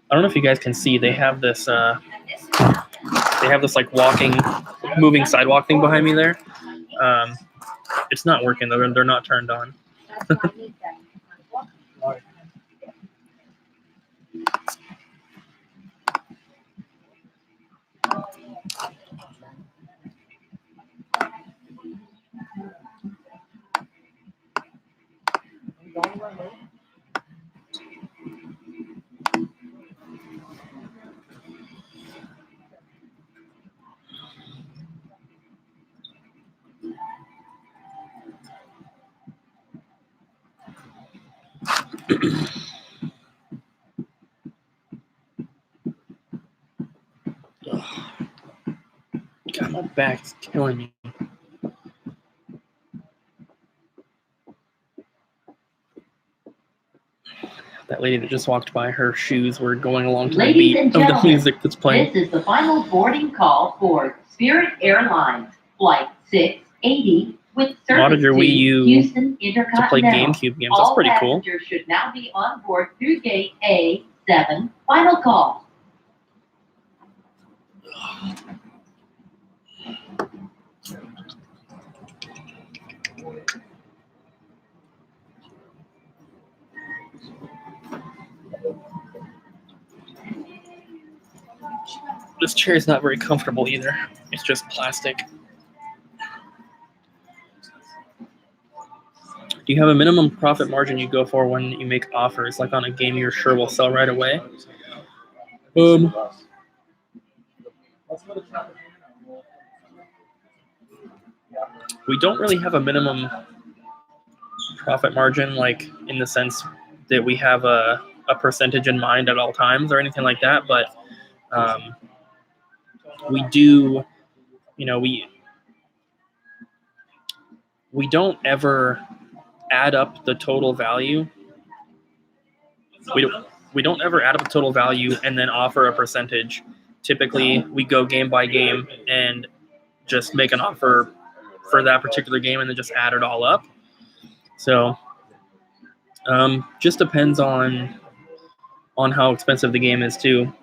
I don't know if you guys can see, they have this like moving sidewalk thing behind me there. It's not working though, they're not turned on. God, my back's killing me. That lady that just walked by, her shoes were going along to the Ladies beat and of the gentlemen, music that's playing. This is the final boarding call for Spirit Airlines Flight 680 with service Modded to your Wii U Houston to play Intercontinental. GameCube games. That's All pretty cool. passengers should now be on board through gate A7. Final call. This chair is not very comfortable either. It's just plastic. Do you have a minimum profit margin you go for when you make offers, like on a game you're sure will sell right away? We don't really have a minimum profit margin, like in the sense that we have a percentage in mind at all times or anything like that, but we do, we don't ever add up the total value. We don't ever add up the total value and then offer a percentage. Typically, we go game by game and just make an offer for that particular game and then just add it all up. So, just depends on how expensive the game is too.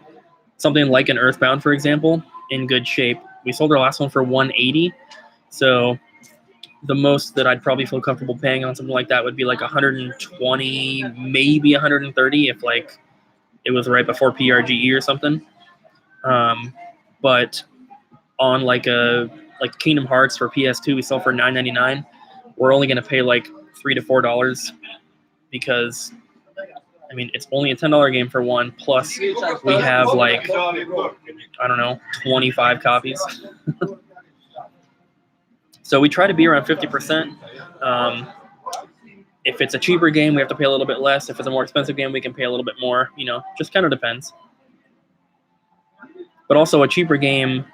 Something like an Earthbound, for example, in good shape. We sold our last one for $180. So the most that I'd probably feel comfortable paying on something like that would be like 120, maybe 130 if like it was right before PRGE or something. But on like Kingdom Hearts for PS2, we sell for $9.99. We're only going to pay like $3 to $4 because it's only a $10 game for one. Plus, we have like, I don't know, 25 copies. So we try to be around 50%. If it's a cheaper game, we have to pay a little bit less. If it's a more expensive game, we can pay a little bit more. Just kind of depends. But also a cheaper game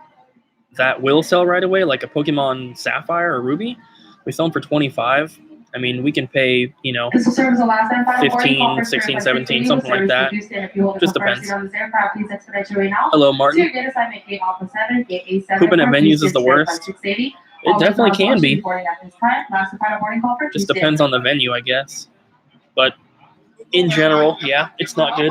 that will sell right away, like a Pokemon Sapphire or Ruby, we sell them for $25. We can pay, This will serve as the last and final boarding call 15, for 16, Spirit 17, Flight 680 something like with that. service to Houston. If you hold a Just confirmed depends. seat on this aircraft, please expedite your way now. Hello, Martin. To gate assignment gate Alpha 7, gate A7. Pooping at for venues is Houston the Spirit worst. Flight 680. It definitely can be. Boarding at this time. Last and final boarding call for Just Houston. depends on the venue, I guess. But in general, yeah, it's not good.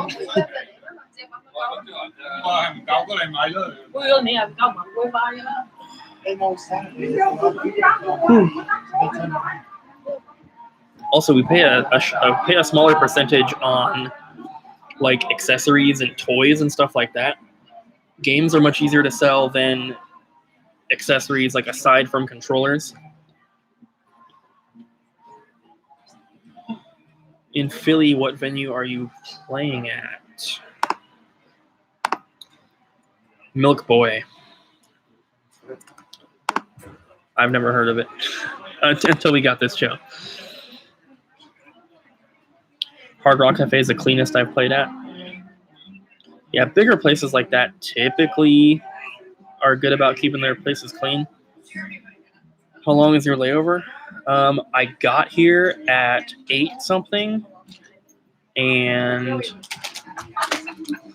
Also, we pay a smaller percentage on like accessories and toys and stuff like that. Games are much easier to sell than accessories, like aside from controllers. In Philly, what venue are you playing at? Milk Boy. I've never heard of it until we got this show. Hard Rock Cafe is the cleanest I've played at. Yeah, bigger places like that typically are good about keeping their places clean. How long is your layover? I got here at 8-something, and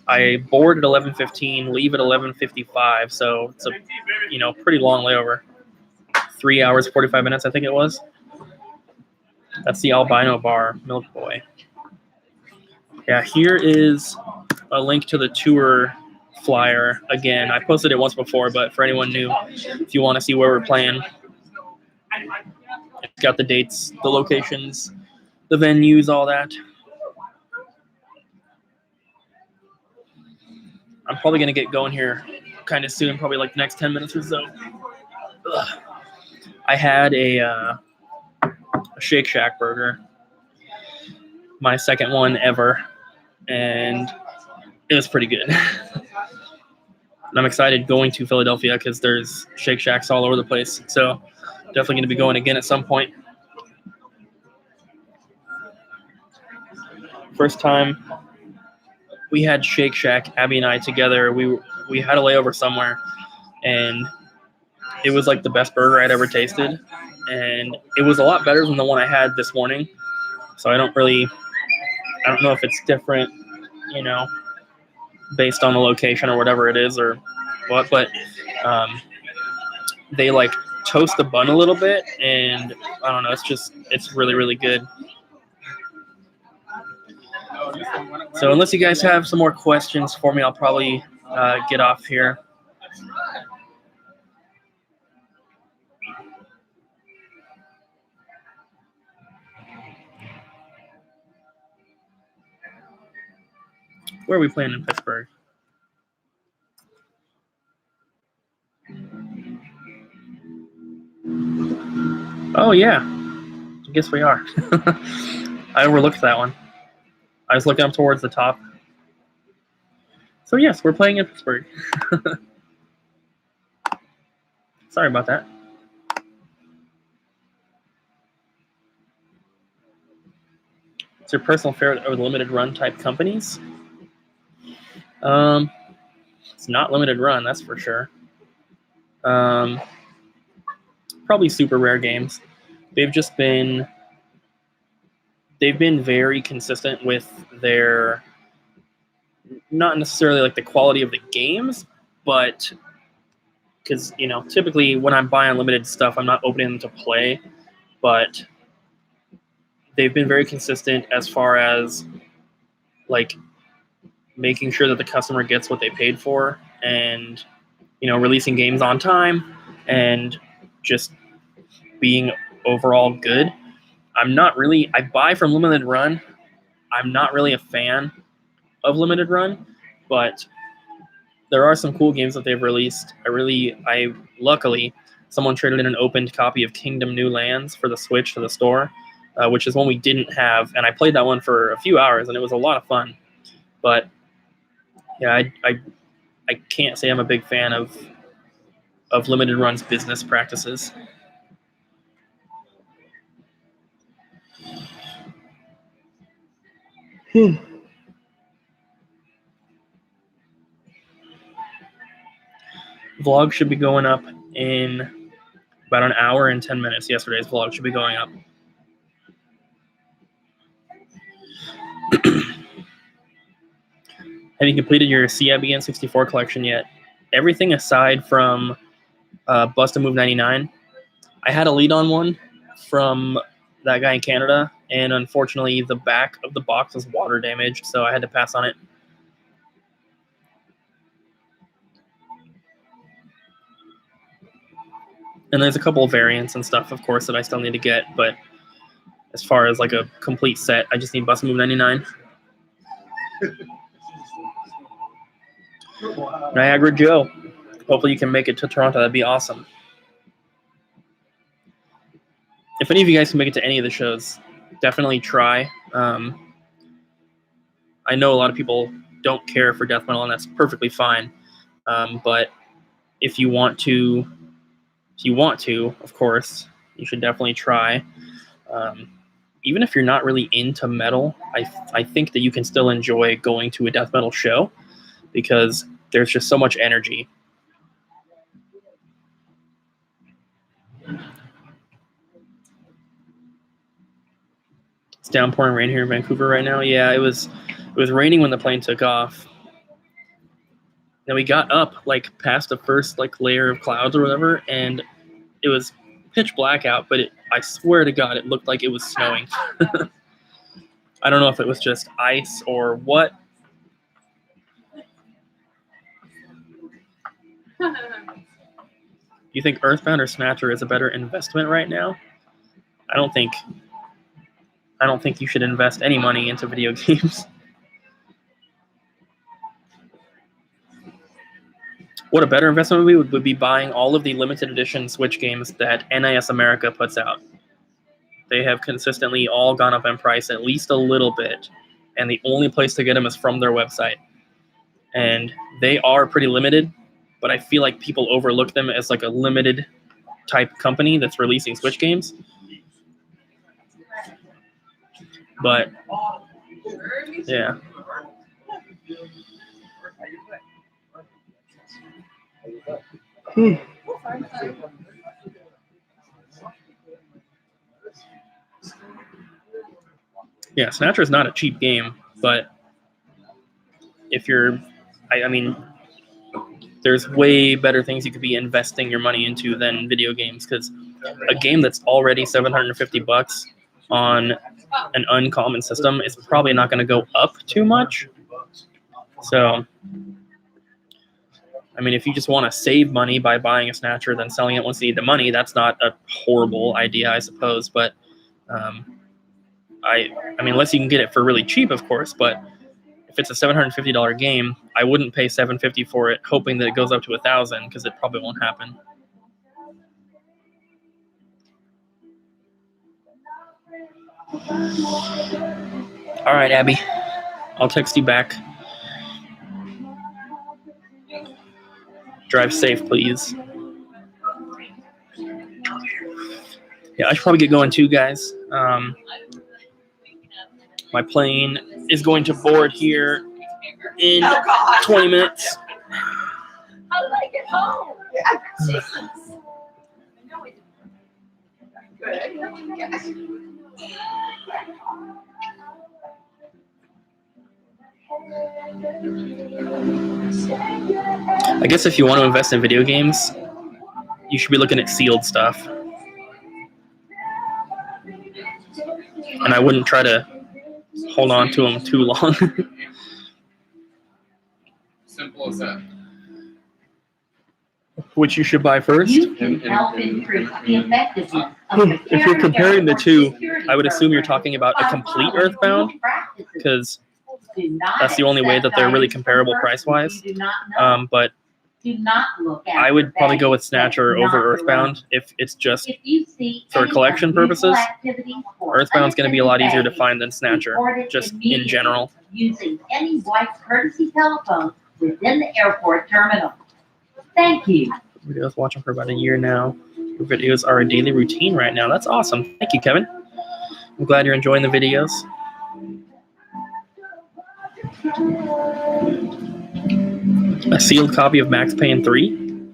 I board at 11:15, leave at 11:55. So it's a pretty long layover. 3 hours 45 minutes, I think it was. That's the Albino Bar, Milk Boy. Yeah, here is a link to the tour flyer. Again, I posted it once before, but for anyone new, if you want to see where we're playing, it's got the dates, the locations, the venues, all that. I'm probably going to get going here kind of soon, probably like the next 10 minutes or so. Ugh. I had a Shake Shack burger, my second one ever, and it was pretty good. And I'm excited going to Philadelphia because there's Shake Shacks all over the place. So definitely going to be going again at some point. First time we had Shake Shack, Abby and I together. We had a layover somewhere, and it was like the best burger I'd ever tasted, and it was a lot better than the one I had this morning. So I don't know if it's different, based on the location or whatever it is or what, but they like toast the bun a little bit, and I don't know, it's really, really good. So unless you guys have some more questions for me, I'll probably get off here. Where are we playing in Pittsburgh? Oh, yeah. I guess we are. I overlooked that one. I was looking up towards the top. So, yes, we're playing in Pittsburgh. Sorry about that. What's your personal favorite of limited run type companies? It's not limited run, that's for sure. Probably Super Rare Games. They've been very consistent with their, not necessarily like the quality of the games, but because, typically when I'm buying limited stuff, I'm not opening them to play, but they've been very consistent as far as like making sure that the customer gets what they paid for, and releasing games on time, and just being overall good. I buy from limited run. I'm not really a fan of limited run, but there are some cool games that they've released. Luckily, someone traded in an opened copy of Kingdom New Lands for the Switch to the store, which is one we didn't have, and I played that one for a few hours, and it was a lot of fun. But yeah, I can't say I'm a big fan of limited run's business practices. Vlog should be going up in about an hour and 10 minutes. Yesterday's vlog should be going up. Have you completed your CIBN 64 collection yet? Everything aside from Bust a Move 99. I had a lead on one from that guy in Canada, and unfortunately the back of the box was water damaged, so I had to pass on it. And there's a couple of variants and stuff, of course, that I still need to get, but as far as like a complete set, I just need Bust a Move 99. Niagara Joe. Hopefully you can make it to Toronto. That'd be awesome. If any of you guys can make it to any of the shows, definitely try. I know a lot of people don't care for death metal, and that's perfectly fine. But if you want to, of course, you should definitely try. Even if you're not really into metal, I think that you can still enjoy going to a death metal show, because there's just so much energy. It's downpouring rain here in Vancouver right now. Yeah, it was raining when the plane took off. Then we got up like past the first like layer of clouds or whatever, and it was pitch black out, but I swear to God, it looked like it was snowing. I don't know if it was just ice or what. You think Earthbound or Snatcher is a better investment right now? I don't think you should invest any money into video games. What a better investment would be buying all of the limited edition Switch games that NIS America puts out. They have consistently all gone up in price at least a little bit, and the only place to get them is from their website. And they are pretty limited, but I feel like people overlook them as like a limited type company that's releasing Switch games. But Yeah. Yeah, Snatcher is not a cheap game, but if you're, I mean, there's way better things you could be investing your money into than video games, because a game that's already $750 on an uncommon system is probably not going to go up too much. So, I mean, if you just want to save money by buying a Snatcher, then selling it once you need the money, that's not a horrible idea, I suppose. But I mean, unless you can get it for really cheap, of course. But if it's a $750 game, I wouldn't pay $750 for it, hoping that it goes up to $1,000, because it probably won't happen. All right, Abby, I'll text you back. Drive safe, please. Yeah, I should probably get going too, guys. My plane is going to board here in 20 minutes. How did I get home? Jesus. I guess if you want to invest in video games, you should be looking at sealed stuff. And I wouldn't try to hold on to them too long. Simple as that. Which you should buy first. You can help increase the effectiveness of the If you're comparing the Airport two, Security I would assume you're Program talking about a by complete following Earthbound, legal practices. because Do not that's the only way that they're really accept comparable items from price-wise. persons you do not know. But Do not look at I would your probably go bag. with Snatcher That's over not Earthbound the if it's just If you see for any collection unusual purposes. activities or Earthbound's going to be a lot easier to unattended find than Snatcher, report it just in immediately general. using any white courtesy telephone within the airport terminal. Thank you. Videos watching for about a year now. Your videos are a daily routine right now. That's awesome. Thank you, Kevin. I'm glad you're enjoying the videos. A sealed copy of Max Payne 3?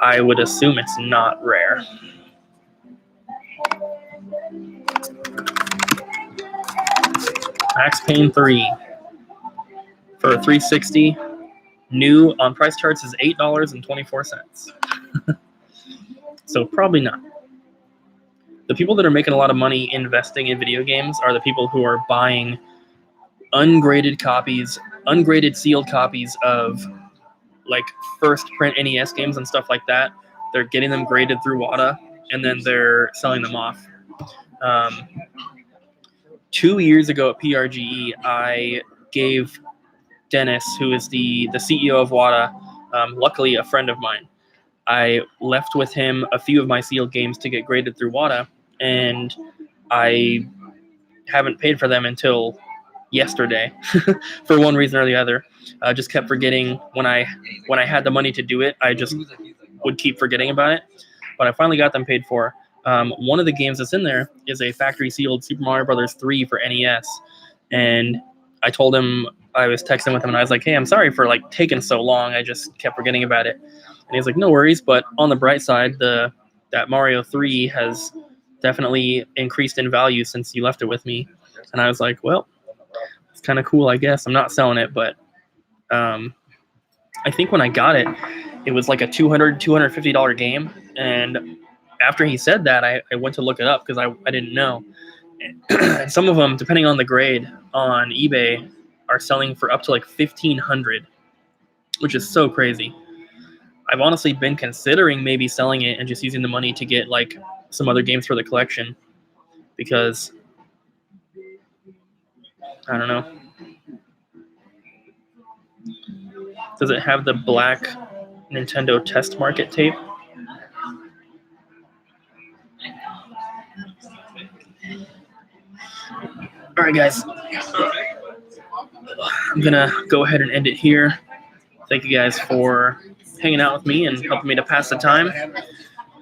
I would assume it's not rare. Max Payne 3 for a 360. New on price charts is $8.24. So probably not. The people that are making a lot of money investing in video games are the people who are buying ungraded copies, ungraded sealed copies of like first print NES games and stuff like that. They're getting them graded through WADA, and then they're selling them off. 2 years ago at PRGE, I gave Dennis, who is the CEO of WADA, luckily a friend of mine, I left with him a few of my sealed games to get graded through WADA, and I haven't paid for them until yesterday for one reason or the other. I just kept forgetting when I had the money to do it. I just would keep forgetting about it, but I finally got them paid for. One of the games that's in there is a factory sealed Super Mario Brothers 3 for NES, and I told him, I was texting with him, and I was like, hey, I'm sorry for like taking so long. I just kept forgetting about it. And he's like, no worries, but on the bright side, that Mario 3 has definitely increased in value since you left it with me. And I was like, well, it's kind of cool, I guess. I'm not selling it, but I think when I got it, it was like a $250 game. And after he said that, I went to look it up because I didn't know. And some of them, depending on the grade on eBay, are selling for up to like $1,500, which is so crazy. I've honestly been considering maybe selling it and just using the money to get like some other games for the collection, because I don't know. Does it have the black Nintendo test market tape? All right, guys. I'm gonna go ahead and end it here. Thank you guys for hanging out with me and helping me to pass the time.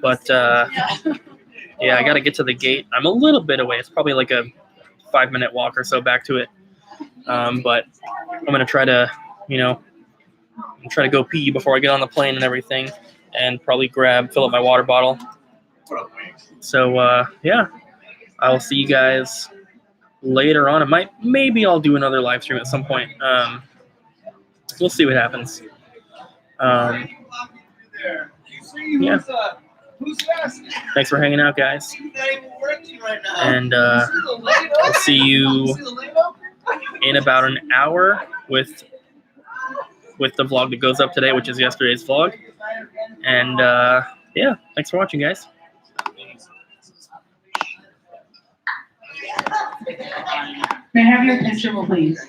But yeah, I gotta get to the gate. I'm a little bit away. It's probably like a 5-minute walk or so back to it. But I'm gonna try to, try to go pee before I get on the plane and everything, and probably fill up my water bottle. So yeah, I'll see you guys later on. Maybe I'll do another live stream at some point. We'll see what happens. Yeah. Thanks for hanging out, guys. And I'll see you in about an hour with the vlog that goes up today, which is yesterday's vlog. And yeah, thanks for watching, guys. May I have your attention, please?